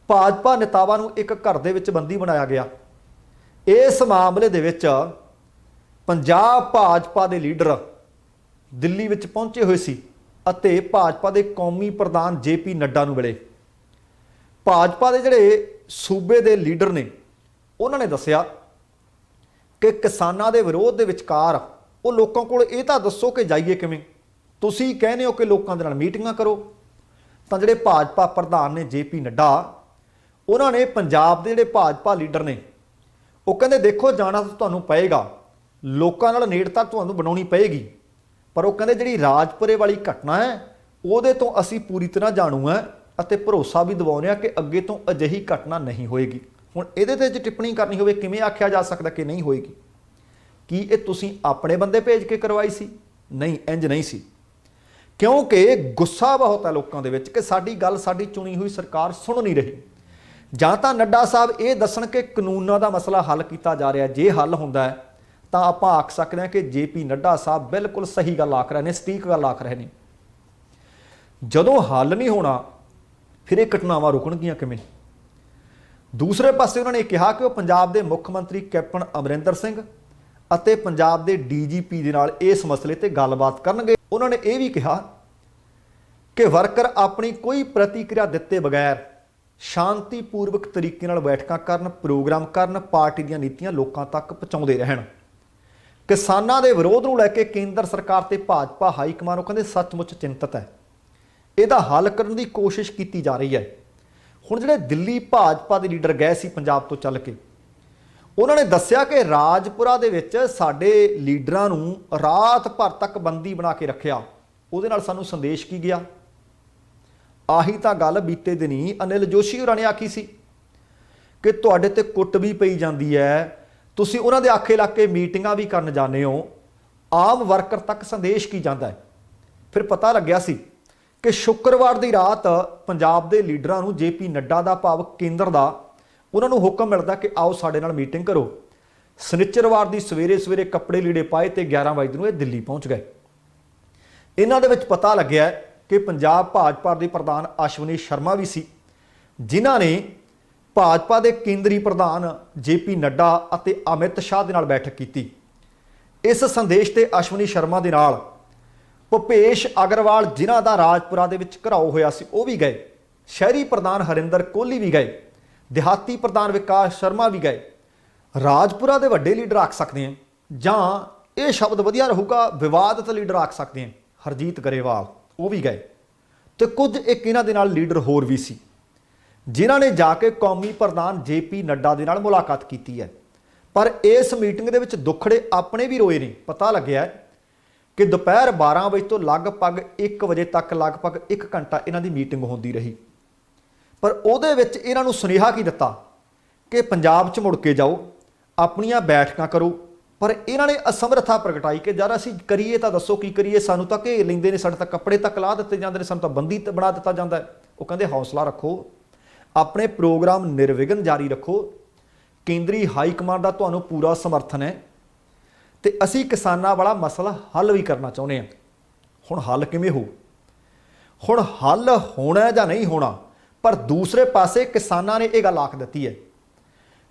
ਭਾਜਪਾ ਨੇਤਾਵਾਂ ਨੂੰ ਇੱਕ ਘਰ ਦੇ ਵਿੱਚ ਬੰਦੀ ਬਣਾਇਆ ਗਿਆ। ਇਸ ਮਾਮਲੇ ਦੇ ਵਿੱਚ ਪੰਜਾਬ ਭਾਜਪਾ ਦੇ ਲੀਡਰ ਦਿੱਲੀ ਵਿੱਚ ਪਹੁੰਚੇ ਹੋਏ ਸੀ ਅਤੇ ਭਾਜਪਾ ਦੇ ਕੌਮੀ ਪ੍ਰਧਾਨ JP ਨੱਡਾ ਨੂੰ ਮਿਲੇ। ਭਾਜਪਾ ਦੇ ਜਿਹੜੇ ਸੂਬੇ ਦੇ ਲੀਡਰ ਨੇ ਉਹਨਾਂ ਨੇ ਦੱਸਿਆ ਕਿ ਕਿਸਾਨਾਂ ਦੇ ਵਿਰੋਧ ਦੇ ਵਿਚਕਾਰ ਉਹ ਲੋਕਾਂ ਕੋਲ ਇਹ ਤਾਂ ਦੱਸੋ ਕਿ ਜਾਈਏ ਕਿਵੇਂ। ਤੁਸੀਂ ਕਹਿੰਦੇ ਹੋ ਕਿ ਲੋਕਾਂ ਦੇ ਨਾਲ ਮੀਟਿੰਗਾਂ ਕਰੋ, ਤਾਂ ਜਿਹੜੇ ਭਾਜਪਾ ਪ੍ਰਧਾਨ ਨੇ JP ਨੱਡਾ ਉਹਨਾਂ ਨੇ ਪੰਜਾਬ ਦੇ ਜਿਹੜੇ ਭਾਜਪਾ ਲੀਡਰ ਨੇ ਉਹ ਕਹਿੰਦੇ ਦੇਖੋ ਜਾਣਾ ਤਾਂ ਤੁਹਾਨੂੰ ਪਏਗਾ, ਲੋਕਾਂ ਨਾਲ ਨੇੜਤਾ ਤੁਹਾਨੂੰ ਬਣਾਉਣੀ ਪਏਗੀ, ਪਰ ਉਹ ਕਹਿੰਦੇ ਜਿਹੜੀ ਰਾਜਪੁਰੇ ਵਾਲੀ ਘਟਨਾ ਹੈ ਉਹਦੇ ਤੋਂ ਅਸੀਂ ਪੂਰੀ ਤਰ੍ਹਾਂ ਜਾਣੂ ਹੈ ਅਤੇ ਭਰੋਸਾ ਵੀ ਦਿਵਾਉਂਦੇ ਹਾਂ ਕਿ ਅੱਗੇ ਤੋਂ ਅਜਿਹੀ ਘਟਨਾ ਨਹੀਂ ਹੋਏਗੀ। ਹੁਣ ਇਹਦੇ ਤੇ ਜੇ ਟਿੱਪਣੀ ਕਰਨੀ ਹੋਵੇ ਕਿਵੇਂ ਆਖਿਆ ਜਾ ਸਕਦਾ ਕਿ ਨਹੀਂ ਹੋਏਗੀ? ਕੀ ਇਹ ਤੁਸੀਂ ਆਪਣੇ ਬੰਦੇ ਭੇਜ ਕੇ ਕਰਵਾਈ ਸੀ? ਨਹੀਂ, ਇੰਜ ਨਹੀਂ ਸੀ, ਕਿਉਂਕਿ ਗੁੱਸਾ ਬਹੁਤ ਹੈ ਲੋਕਾਂ ਦੇ ਵਿੱਚ ਕਿ ਸਾਡੀ ਗੱਲ ਸਾਡੀ ਚੁਣੀ ਹੋਈ ਸਰਕਾਰ ਸੁਣ ਨਹੀਂ ਰਹੀ। ਜਾਂ ਤਾਂ ਨੱਡਾ ਸਾਹਿਬ ਇਹ ਦੱਸਣ ਕਿ ਕਾਨੂੰਨਾਂ ਦਾ ਮਸਲਾ ਹੱਲ ਕੀਤਾ ਜਾ ਰਿਹਾ, ਜੇ ਹੱਲ ਹੁੰਦਾ ਹੈ ਤਾਂ ਆਪਾਂ ਆਖ ਸਕਦੇ ਹਾਂ ਕਿ JP ਨੱਡਾ ਸਾਹਿਬ ਬਿਲਕੁਲ ਸਹੀ ਗੱਲ ਆਖ ਰਹੇ ਨੇ, ਸਟੀਕ ਗੱਲ ਆਖ ਰਹੇ ਨੇ। ਜਦੋਂ ਹੱਲ ਨਹੀਂ ਹੋਣਾ ਫਿਰ ਇਹ ਘਟਨਾਵਾਂ ਰੁਕਣਗੀਆਂ ਕਿਵੇਂ? ਦੂਸਰੇ ਪਾਸੇ ਉਹਨਾਂ ਨੇ ਕਿਹਾ ਕਿ ਉਹ ਪੰਜਾਬ ਦੇ ਮੁੱਖ ਮੰਤਰੀ ਕੈਪਟਨ ਅਮਰਿੰਦਰ ਸਿੰਘ ਅਤੇ ਪੰਜਾਬ ਦੇ DGP ਦੇ ਨਾਲ ਇਸ ਮਸਲੇ ਤੇ ਗੱਲਬਾਤ ਕਰਨਗੇ। ਉਹਨਾਂ ਨੇ ਇਹ ਵੀ ਕਿਹਾ ਕਿ ਵਰਕਰ ਆਪਣੀ ਕੋਈ ਪ੍ਰਤੀਕਿਰਿਆ ਦਿੱਤੇ ਬਗੈਰ ਸ਼ਾਂਤੀਪੂਰਵਕ ਤਰੀਕੇ ਨਾਲ ਬੈਠਕਾਂ ਕਰਨ, ਪ੍ਰੋਗਰਾਮ ਕਰਨ, ਪਾਰਟੀ ਦੀਆਂ ਨੀਤੀਆਂ ਲੋਕਾਂ ਤੱਕ ਪਹੁੰਚਾਉਂਦੇ ਰਹਿਣ। ਕਿਸਾਨਾਂ ਦੇ ਵਿਰੋਧ ਨੂੰ ਲੈ ਕੇ ਕੇਂਦਰ ਸਰਕਾਰ ਤੇ ਭਾਜਪਾ ਹਾਈ ਕਮਾਨ ਉਹ ਕਹਿੰਦੇ ਸੱਚਮੁੱਚ ਚਿੰਤਤ ਹੈ, ਇਹਦਾ ਹੱਲ ਕਰਨ ਦੀ ਕੋਸ਼ਿਸ਼ ਕੀਤੀ ਜਾ ਰਹੀ ਹੈ। ਹੁਣ ਜਿਹੜੇ ਦਿੱਲੀ ਭਾਜਪਾ ਦੇ ਲੀਡਰ ਗਏ ਸੀ ਪੰਜਾਬ ਤੋਂ ਚੱਲ ਕੇ, ਉਹਨਾਂ ਨੇ ਦੱਸਿਆ ਕਿ ਰਾਜਪੁਰਾ ਦੇ ਵਿੱਚ ਸਾਡੇ ਲੀਡਰਾਂ ਨੂੰ ਰਾਤ ਭਰ ਤੱਕ ਬੰਦੀ ਬਣਾ ਕੇ ਰੱਖਿਆ। ਉਹਦੇ ਨਾਲ ਸਾਨੂੰ ਸੰਦੇਸ਼ ਕੀ ਗਿਆ? ਆਹੀ ਤਾਂ ਗੱਲ ਬੀਤੇ ਦਿਨੀ ਅਨਿਲ ਜੋਸ਼ੀ ਹੋਰਾਂ ਨੇ ਆਖੀ ਸੀ ਕਿ ਤੁਹਾਡੇ ਤੇ ਕੁੱਟ ਵੀ ਪਈ ਜਾਂਦੀ ਹੈ, ਤੁਸੀਂ ਉਹਨਾਂ ਦੇ ਆਖੇ ਲੱਗ ਕੇ ਮੀਟਿੰਗਾਂ ਵੀ ਕਰਨ ਜਾਂਦੇ ਹੋ, ਆਮ ਵਰਕਰ ਤੱਕ ਸੰਦੇਸ਼ ਕੀ ਜਾਂਦਾ ਹੈ? ਫਿਰ ਪਤਾ ਲੱਗਿਆ ਸੀ ਕਿ ਸ਼ੁੱਕਰਵਾਰ ਦੀ ਰਾਤ ਪੰਜਾਬ ਦੇ ਲੀਡਰਾਂ ਨੂੰ JP ਨੱਡਾ ਦਾ ਭਾਵ ਕੇਂਦਰ ਦਾ ਉਹਨਾਂ ਨੂੰ ਹੁਕਮ ਮਿਲਦਾ ਕਿ ਆਓ ਸਾਡੇ ਨਾਲ ਮੀਟਿੰਗ ਕਰੋ। ਸ਼ਨੀਚਰਵਾਰ ਦੀ ਸਵੇਰੇ ਸਵੇਰੇ ਕੱਪੜੇ ਲੀੜੇ ਪਾਏ ਤੇ 11 ਵਜੇ ਨੂੰ ਇਹ ਦਿੱਲੀ ਪਹੁੰਚ ਗਏ। ਇਹਨਾਂ ਦੇ ਵਿੱਚ ਪਤਾ ਲੱਗਿਆ ਕਿ ਪੰਜਾਬ ਭਾਜਪਾ ਦੇ ਪ੍ਰਧਾਨ ਅਸ਼ਵਨੀ ਸ਼ਰਮਾ ਵੀ ਸੀ, ਜਿਨ੍ਹਾਂ ਨੇ ਭਾਜਪਾ ਦੇ ਕੇਂਦਰੀ ਪ੍ਰਧਾਨ JP ਨੱਡਾ ਅਤੇ ਅਮਿਤ ਸ਼ਾਹ ਦੇ ਨਾਲ ਬੈਠਕ ਕੀਤੀ। ਇਸ ਸੰਦੇਸ਼ ਤੇ ਅਸ਼ਵਨੀ ਸ਼ਰਮਾ ਦੇ ਨਾਲ ਭੁਪੇਸ਼ ਅਗਰਵਾਲ, ਜਿਨ੍ਹਾਂ ਦਾ ਰਾਜਪੁਰਾ ਦੇ ਵਿੱਚ ਘਿਰਾਓ ਹੋਇਆ ਸੀ, ਉਹ ਵੀ ਗਏ। ਸ਼ਹਿਰੀ ਪ੍ਰਧਾਨ ਹਰਿੰਦਰ ਕੋਹਲੀ ਵੀ ਗਏ। ਦਿਹਾਤੀ ਪ੍ਰਧਾਨ ਵਿਕਾਸ ਸ਼ਰਮਾ ਵੀ ਗਏ। ਰਾਜਪੁਰਾ ਦੇ ਵੱਡੇ ਲੀਡਰ ਆਖ ਸਕਦੇ ਹਾਂ, ਜਾਂ ਇਹ ਸ਼ਬਦ ਵਧੀਆ ਰਹੂਗਾ ਵਿਵਾਦਤ ਲੀਡਰ ਆਖ ਸਕਦੇ ਹਾਂ, ਹਰਜੀਤ ਗਰੇਵਾਲ, ਉਹ ਵੀ ਗਏ। ਤੇ ਕੁਝ ਇੱਕ ਇਹਨਾਂ ਦੇ ਨਾਲ ਲੀਡਰ ਹੋਰ ਵੀ ਸੀ ਜਿਨ੍ਹਾਂ ਨੇ ਜਾ ਕੇ ਕੌਮੀ ਪ੍ਰਧਾਨ JP ਨੱਡਾ ਦੇ ਨਾਲ ਮੁਲਾਕਾਤ ਕੀਤੀ ਹੈ। ਪਰ ਇਸ ਮੀਟਿੰਗ ਦੇ ਵਿੱਚ ਦੁੱਖੜੇ ਆਪਣੇ ਵੀ ਰੋਏ ਨੇ। ਪਤਾ ਲੱਗਿਆ ਕਿ ਦੁਪਹਿਰ 12 ਵਜੇ ਤੋਂ ਲਗਭਗ 1 ਵਜੇ ਤੱਕ ਲਗਭਗ 1 ਘੰਟਾ ਇਹਨਾਂ ਦੀ ਮੀਟਿੰਗ ਹੁੰਦੀ ਰਹੀ। ਪਰ ਉਹਦੇ ਵਿੱਚ ਇਹਨਾਂ ਨੂੰ ਸੁਨੇਹਾ ਕੀ ਦਿੱਤਾ ਕਿ ਪੰਜਾਬ 'ਚ ਮੁੜ ਕੇ ਜਾਓ, ਆਪਣੀਆਂ ਬੈਠਕਾਂ ਕਰੋ। ਪਰ ਇਹਨਾਂ ਨੇ ਅਸਮਰਥਾ ਪ੍ਰਗਟਾਈ ਕਿ ਯਾਰ ਅਸੀਂ ਕਰੀਏ ਤਾਂ ਦੱਸੋ ਕੀ ਕਰੀਏ, ਸਾਨੂੰ ਤਾਂ ਘੇਰ ਲੈਂਦੇ ਨੇ, ਸਾਡੇ ਤਾਂ ਕੱਪੜੇ ਤੱਕ ਲਾ ਦਿੱਤੇ ਜਾਂਦੇ ਨੇ, ਸਾਨੂੰ ਤਾਂ ਬੰਦੀ ਬਣਾ ਦਿੱਤਾ ਜਾਂਦਾ ਹੈ। ਉਹ ਕਹਿੰਦੇ ਹੌਸਲਾ ਰੱਖੋ, ਆਪਣੇ ਪ੍ਰੋਗਰਾਮ ਨਿਰਵਿਘਨ ਜਾਰੀ ਰੱਖੋ, ਕੇਂਦਰੀ ਹਾਈ ਕਮਾਂਡ ਦਾ ਤੁਹਾਨੂੰ ਪੂਰਾ ਸਮਰਥਨ ਹੈ ਤੇ ਅਸੀਂ ਕਿਸਾਨਾਂ ਵਾਲਾ ਮਸਲਾ ਹੱਲ ਵੀ ਕਰਨਾ ਚਾਹੁੰਦੇ ਹਾਂ। ਹੁਣ ਹੱਲ ਕਿਵੇਂ ਹੋ? ਹੁਣ ਹੱਲ ਹੋਣਾ ਜਾਂ ਨਹੀਂ ਹੋਣਾ, ਪਰ ਦੂਸਰੇ ਪਾਸੇ ਕਿਸਾਨਾਂ ਨੇ ਇਹ ਗੱਲ ਆਖ ਦਿੱਤੀ ਹੈ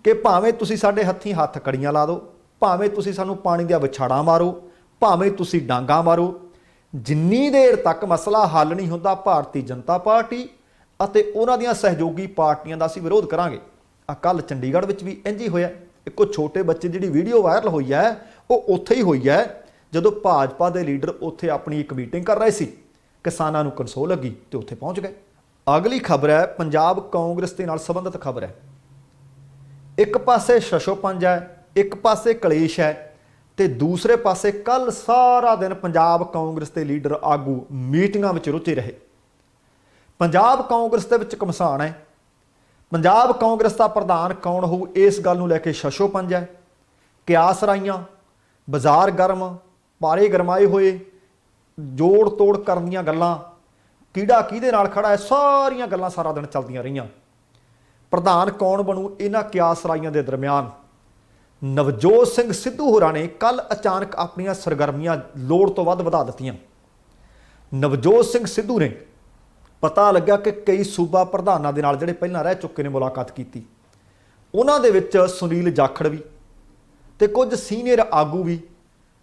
ਕਿ ਭਾਵੇਂ ਤੁਸੀਂ ਸਾਡੇ ਹੱਥੀਂ ਹੱਥ ਕੜੀਆਂ ਲਾ ਦਿਓ, ਭਾਵੇਂ ਤੁਸੀਂ ਸਾਨੂੰ ਪਾਣੀ ਦੀਆਂ ਵਿਛਾੜਾਂ ਮਾਰੋ, ਭਾਵੇਂ ਤੁਸੀਂ ਡਾਂਗਾ ਮਾਰੋ, ਜਿੰਨੀ ਦੇਰ ਤੱਕ ਮਸਲਾ ਹੱਲ ਨਹੀਂ ਹੁੰਦਾ ਭਾਰਤੀ ਜਨਤਾ ਪਾਰਟੀ ਅਤੇ ਉਹਨਾਂ ਦੀਆਂ ਸਹਿਯੋਗੀ ਪਾਰਟੀਆਂ ਦਾ ਅਸੀਂ ਵਿਰੋਧ ਕਰਾਂਗੇ। ਕੱਲ੍ਹ ਚੰਡੀਗੜ੍ਹ ਵਿੱਚ ਵੀ ਇੰਝ ਹੀ ਹੋਇਆ। ਇੱਕੋ ਛੋਟੇ ਬੱਚੇ ਜਿਹੜੀ ਵੀਡੀਓ ਵਾਇਰਲ ਹੋਈ ਹੈ ਉਹ ਉੱਥੇ ਹੀ ਹੋਈ ਹੈ ਜਦੋਂ ਭਾਜਪਾ ਦੇ ਲੀਡਰ ਉੱਥੇ ਆਪਣੀ ਇੱਕ ਮੀਟਿੰਗ ਕਰ ਰਹੇ ਸੀ, ਕਿਸਾਨਾਂ ਨੂੰ ਕੰਸੋਲ ਲੱਗੀ ਤੇ ਉੱਥੇ ਪਹੁੰਚ ਗਏ। ਅਗਲੀ ਖਬਰ ਹੈ ਪੰਜਾਬ ਕਾਂਗਰਸ ਦੇ ਨਾਲ ਸੰਬੰਧਿਤ ਖਬਰ ਹੈ। ਇੱਕ ਪਾਸੇ ਸ਼ਸ਼ੋਪੰਜ ਹੈ, ਇੱਕ ਪਾਸੇ ਕਲੇਸ਼ ਹੈ ਤੇ ਦੂਸਰੇ ਪਾਸੇ ਕੱਲ ਸਾਰਾ ਦਿਨ ਪੰਜਾਬ ਕਾਂਗਰਸ ਦੇ ਲੀਡਰ ਆਗੂ ਮੀਟਿੰਗਾਂ ਵਿੱਚ ਰੁੱਝੇ ਰਹੇ। ਪੰਜਾਬ ਕਾਂਗਰਸ ਦੇ ਵਿੱਚ ਘਮਸਾਨ ਹੈ। ਪੰਜਾਬ ਕਾਂਗਰਸ ਦਾ ਪ੍ਰਧਾਨ ਕੌਣ ਹੋਊ, ਇਸ ਗੱਲ ਨੂੰ ਲੈ ਕੇ ਸ਼ਸ਼ੋਪੰਜ ਹੈ। ਕਿਆਸ ਰਾਈਆਂ, ਬਾਜ਼ਾਰ ਗਰਮ, ਪਾਰੇ ਗਰਮਾਏ ਹੋਏ, ਜੋੜ ਤੋੜ ਕਰਨ ਦੀਆਂ ਗੱਲਾਂ, ਕਿਹੜਾ ਕਿਹਦੇ ਨਾਲ ਖੜਾ ਹੈ, ਸਾਰੀਆਂ ਗੱਲਾਂ ਸਾਰਾ ਦਿਨ ਚੱਲਦੀਆਂ ਰਹੀਆਂ। ਪ੍ਰਧਾਨ ਕੌਣ ਬਣੂ ਇਹਨਾਂ ਕਿਆਸ ਰਾਈਆਂ ਦੇ ਦਰਮਿਆਨ ਨਵਜੋਤ ਸਿੰਘ ਸਿੱਧੂ ਹੋਰਾਂ ਨੇ ਕੱਲ ਅਚਾਨਕ ਆਪਣੀਆਂ ਸਰਗਰਮੀਆਂ ਲੋੜ ਤੋਂ ਵੱਧ ਵਧਾ ਦਿੱਤੀਆਂ। ਨਵਜੋਤ ਸਿੰਘ ਸਿੱਧੂ ਨੇ ਪਤਾ ਲੱਗਾ ਕਿ ਕਈ ਸੂਬਾ ਪ੍ਰਧਾਨਾਂ ਦੇ ਨਾਲ ਜਿਹੜੇ ਪਹਿਲਾਂ ਰਹਿ ਚੁੱਕੇ ਨੇ ਮੁਲਾਕਾਤ ਕੀਤੀ। ਉਹਨਾਂ ਦੇ ਵਿੱਚ ਸੁਨੀਲ ਜਾਖੜ ਵੀ, ਤੇ ਕੁਝ ਸੀਨੀਅਰ ਆਗੂ ਵੀ,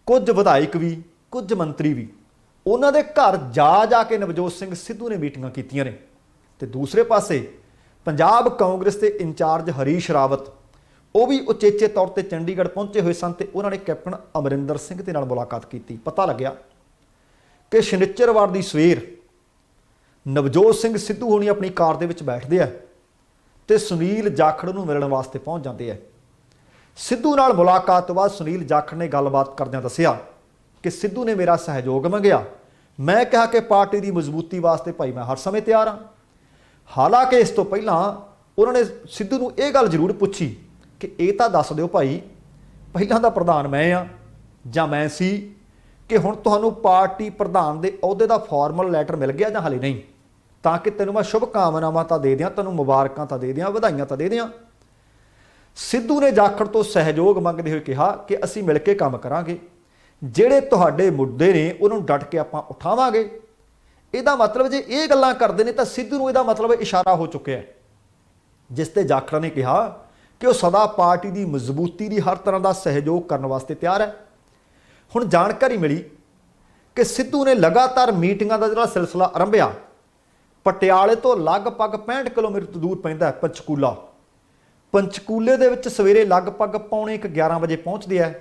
ਕੁਝ ਵਿਧਾਇਕ ਵੀ, ਕੁਝ ਮੰਤਰੀ ਵੀ ਉਹਨਾਂ ਦੇ ਘਰ ਜਾ ਕੇ ਨਵਜੋਤ ਸਿੰਘ ਸਿੱਧੂ ਨੇ ਮੀਟਿੰਗਾਂ ਕੀਤੀਆਂ ਨੇ। ਤੇ ਦੂਸਰੇ ਪਾਸੇ ਪੰਜਾਬ ਕਾਂਗਰਸ ਦੇ ਇੰਚਾਰਜ ਹਰੀਸ਼ ਰਾਵਤ ਉਹ ਵੀ ਉਚੇਚੇ ਤੌਰ ਤੇ ਚੰਡੀਗੜ੍ਹ ਪਹੁੰਚੇ ਹੋਏ ਸਨ ਤੇ ਉਹਨਾਂ ਨੇ ਕੈਪਟਨ ਅਮਰਿੰਦਰ ਸਿੰਘ ਦੇ ਨਾਲ ਮੁਲਾਕਾਤ ਕੀਤੀ। ਪਤਾ ਲੱਗਿਆ ਕਿ ਸ਼ਨਿਚਰਵਾਰ ਦੀ ਸਵੇਰ ਨਵਜੋਤ ਸਿੰਘ ਸਿੱਧੂ ਹੋਣੀ ਆਪਣੀ ਕਾਰ ਦੇ ਵਿੱਚ ਬੈਠਦੇ ਆ ਤੇ ਸੁਨੀਲ ਜਾਖੜ ਨੂੰ ਮਿਲਣ ਵਾਸਤੇ ਪਹੁੰਚ ਜਾਂਦੇ ਆ। ਸਿੱਧੂ ਨਾਲ ਮੁਲਾਕਾਤ ਤੋਂ ਬਾਅਦ ਸੁਨੀਲ ਜਾਖੜ ਨੇ ਗੱਲਬਾਤ ਕਰਦਿਆਂ ਦੱਸਿਆ ਕਿ ਸਿੱਧੂ ਨੇ ਮੇਰਾ ਸਹਿਯੋਗ ਮੰਗਿਆ, ਮੈਂ ਕਿਹਾ ਕਿ ਪਾਰਟੀ ਦੀ ਮਜ਼ਬੂਤੀ ਵਾਸਤੇ ਭਾਈ ਮੈਂ ਹਰ ਸਮੇਂ ਤਿਆਰ ਹਾਂ। ਹਾਲਾਂਕਿ ਇਸ ਤੋਂ ਪਹਿਲਾਂ ਉਹਨਾਂ ਨੇ ਸਿੱਧੂ ਨੂੰ ਇਹ ਗੱਲ ਜ਼ਰੂਰ ਪੁੱਛੀ ਕਿ ਇਹ ਤਾਂ ਦੱਸ ਦਿਓ ਭਾਈ, ਪਹਿਲਾਂ ਦਾ ਪ੍ਰਧਾਨ ਮੈਂ ਆ ਜਾਂ ਮੈਂ ਸੀ, ਕਿ ਹੁਣ ਤੁਹਾਨੂੰ ਪਾਰਟੀ ਪ੍ਰਧਾਨ ਦੇ ਅਹੁਦੇ ਦਾ ਫਾਰਮਲ ਲੈਟਰ ਮਿਲ ਗਿਆ ਜਾਂ ਹਾਲੇ ਨਹੀਂ, ਤਾਂ ਕਿ ਤੈਨੂੰ ਮੈਂ ਸ਼ੁਭ ਕਾਮਨਾਵਾਂ ਤਾਂ ਦੇ ਦਿਆਂ, ਤੈਨੂੰ ਮੁਬਾਰਕਾਂ ਤਾਂ ਦੇ ਦਿਆਂ, ਵਧਾਈਆਂ ਤਾਂ ਦੇ ਦਿਆਂ। ਸਿੱਧੂ ਨੇ ਜਾਖੜ ਤੋਂ ਸਹਿਯੋਗ ਮੰਗਦੇ ਹੋਏ ਕਿਹਾ ਕਿ ਅਸੀਂ ਮਿਲ ਕੇ ਕੰਮ ਕਰਾਂਗੇ, ਜਿਹੜੇ ਤੁਹਾਡੇ ਮੁੱਦੇ ਨੇ ਉਹਨਾਂ ਨੂੰ ਡਟ ਕੇ ਆਪਾਂ ਉਠਾਵਾਂਗੇ। ਇਹਦਾ ਮਤਲਬ ਜੇ ਇਹ ਗੱਲਾਂ ਕਰਦੇ ਨੇ ਤਾਂ ਸਿੱਧੂ ਨੂੰ ਇਹਦਾ ਮਤਲਬ ਇਸ਼ਾਰਾ ਹੋ ਚੁੱਕਿਆ, ਜਿਸ ਤੇ ਜਾਖੜ ਨੇ ਕਿਹਾ ਕਿ ਉਹ ਸਦਾ ਪਾਰਟੀ ਦੀ ਮਜ਼ਬੂਤੀ ਦੀ ਹਰ ਤਰ੍ਹਾਂ ਦਾ ਸਹਿਯੋਗ ਕਰਨ ਵਾਸਤੇ ਤਿਆਰ ਹੈ। ਹੁਣ ਜਾਣਕਾਰੀ ਮਿਲੀ ਕਿ ਸਿੱਧੂ ਨੇ ਲਗਾਤਾਰ ਮੀਟਿੰਗਾਂ ਦਾ ਜਿਹੜਾ ਸਿਲਸਿਲਾ ਆਰੰਭਿਆ, ਪਟਿਆਲੇ ਤੋਂ ਲਗਭਗ 65 ਕਿਲੋਮੀਟਰ ਦੂਰ ਪੈਂਦਾ ਪੰਚਕੂਲਾ। ਪੰਚਕੂਲੇ ਦੇ ਵਿੱਚ ਸਵੇਰੇ ਲਗਭਗ ਪੌਣੇ 11 ਵਜੇ ਪਹੁੰਚਦੇ ਆ।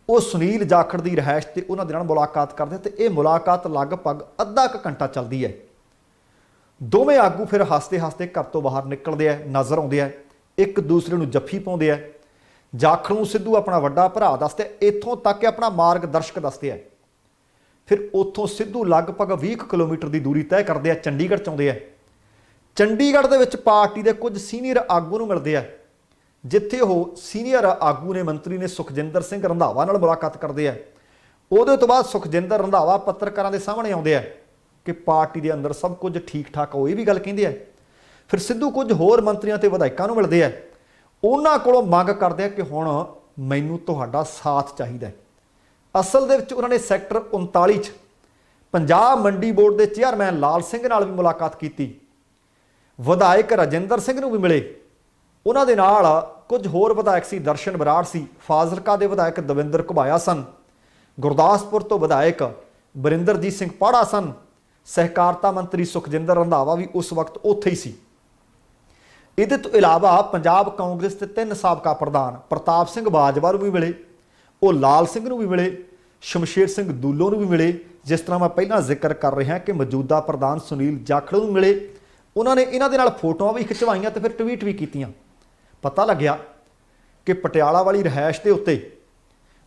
ਉਹ ਸੁਨੀਲ ਜਾਖੜ ਦੀ ਰਿਹਾਇਸ਼ ਤੇ ਉਹਨਾਂ ਦੇ ਨਾਲ ਮੁਲਾਕਾਤ ਕਰਦੇ ਤੇ ਇਹ ਮੁਲਾਕਾਤ ਲਗਭਗ ਅੱਧਾ ਕੁ ਘੰਟਾ ਚੱਲਦੀ ਹੈ। ਦੋਵੇਂ ਆਗੂ ਫਿਰ ਹੱਸਦੇ ਹੱਸਦੇ ਘਰ ਤੋਂ ਬਾਹਰ ਨਿਕਲਦੇ ਆ, ਨਜ਼ਰ ਆਉਂਦੇ ਆ, ਇੱਕ ਦੂਸਰੇ ਨੂੰ ਜੱਫੀ ਪਾਉਂਦੇ ਆ। ਜਾਖੜ ਨੂੰ ਸਿੱਧੂ ਆਪਣਾ ਵੱਡਾ ਭਰਾ ਦੱਸਦੇ, ਇੱਥੋਂ ਤੱਕ ਕਿ ਆਪਣਾ ਮਾਰਗਦਰਸ਼ਕ ਦੱਸਦੇ ਆ। ਫਿਰ ਉੱਥੋਂ ਸਿੱਧੂ ਲਗਭਗ 20 ਕਿਲੋਮੀਟਰ ਦੀ ਦੂਰੀ ਤੈਅ ਕਰਦੇ ਆ, ਚੰਡੀਗੜ੍ਹ ਚ ਆਉਂਦੇ ਆ। ਚੰਡੀਗੜ੍ਹ ਦੇ ਵਿੱਚ ਪਾਰਟੀ ਦੇ ਕੁਝ ਸੀਨੀਅਰ ਆਗੂ ਨੂੰ ਮਿਲਦੇ ਆ, ਜਿੱਥੇ ਉਹ ਸੀਨੀਅਰ ਆਗੂ ਨੇ ਮੰਤਰੀ ਨੇ ਸੁਖਜਿੰਦਰ ਸਿੰਘ ਰੰਧਾਵਾ ਨਾਲ ਮੁਲਾਕਾਤ ਕਰਦੇ ਆ। ਉਹਦੇ ਤੋਂ ਬਾਅਦ ਸੁਖਜਿੰਦਰ ਰੰਧਾਵਾ ਪੱਤਰਕਾਰਾਂ ਦੇ ਸਾਹਮਣੇ ਆਉਂਦੇ ਆ ਕਿ ਪਾਰਟੀ ਦੇ ਅੰਦਰ ਸਭ ਕੁਝ ਠੀਕ ਠਾਕ ਹੋ, ਇਹ ਵੀ ਗੱਲ ਕਹਿੰਦੇ ਆ। ਫਿਰ ਸਿੱਧੂ ਕੁਝ ਹੋਰ ਮੰਤਰੀਆਂ ਤੇ ਵਿਧਾਇਕਾਂ ਨੂੰ ਮਿਲਦੇ ਆ, ਉਹਨਾਂ ਕੋਲੋਂ ਮੰਗ ਕਰਦੇ ਆ ਕਿ ਹੁਣ ਮੈਨੂੰ ਤੁਹਾਡਾ ਸਾਥ ਚਾਹੀਦਾ ਹੈ। ਅਸਲ ਦੇ ਵਿੱਚ ਉਹਨਾਂ ਨੇ ਸੈਕਟਰ 39 'ਚ ਪੰਜਾਬ ਮੰਡੀ ਬੋਰਡ ਦੇ ਚੇਅਰਮੈਨ ਲਾਲ ਸਿੰਘ ਨਾਲ ਵੀ ਮੁਲਾਕਾਤ ਕੀਤੀ, ਵਿਧਾਇਕ ਰਾਜਿੰਦਰ ਸਿੰਘ ਨੂੰ ਵੀ ਮਿਲੇ। ਉਹਨਾਂ ਦੇ ਨਾਲ ਕੁਝ ਹੋਰ ਵਿਧਾਇਕ ਸੀ, ਦਰਸ਼ਨ ਬਰਾੜ ਸੀ, ਫਾਜ਼ਿਲਕਾ ਦੇ ਵਿਧਾਇਕ ਦਵਿੰਦਰ ਘੁਬਾਇਆ ਸਨ, ਗੁਰਦਾਸਪੁਰ ਤੋਂ ਵਿਧਾਇਕ ਬਰਿੰਦਰਜੀਤ ਸਿੰਘ ਪਾੜਾ ਸਨ, ਸਹਿਕਾਰਤਾ ਮੰਤਰੀ ਸੁਖਜਿੰਦਰ ਰੰਧਾਵਾ ਵੀ ਉਸ ਵਕਤ ਉੱਥੇ ਹੀ ਸੀ। ਇਹਦੇ ਤੋਂ ਇਲਾਵਾ ਪੰਜਾਬ ਕਾਂਗਰਸ ਦੇ 3 ਸਾਬਕਾ ਪ੍ਰਧਾਨ ਪ੍ਰਤਾਪ ਸਿੰਘ ਬਾਜਵਾ ਨੂੰ ਵੀ ਮਿਲੇ, ਉਹ ਲਾਲ ਸਿੰਘ ਨੂੰ ਵੀ ਮਿਲੇ, ਸ਼ਮਸ਼ੇਰ ਸਿੰਘ ਦੂਲੋ ਨੂੰ ਵੀ ਮਿਲੇ, ਜਿਸ ਤਰ੍ਹਾਂ ਮੈਂ ਪਹਿਲਾਂ ਜ਼ਿਕਰ ਕਰ ਰਿਹਾ ਕਿ ਮੌਜੂਦਾ ਪ੍ਰਧਾਨ ਸੁਨੀਲ ਜਾਖੜ ਨੂੰ ਮਿਲੇ। ਉਹਨਾਂ ਨੇ ਇਹਨਾਂ ਦੇ ਨਾਲ ਫੋਟੋਆਂ ਵੀ ਖਿਚਵਾਈਆਂ ਤੇ ਫਿਰ ਟਵੀਟ ਵੀ ਕੀਤੀਆਂ। ਪਤਾ ਲੱਗਿਆ ਕਿ ਪਟਿਆਲਾ ਵਾਲੀ ਰਿਹਾਇਸ਼ ਦੇ ਉੱਤੇ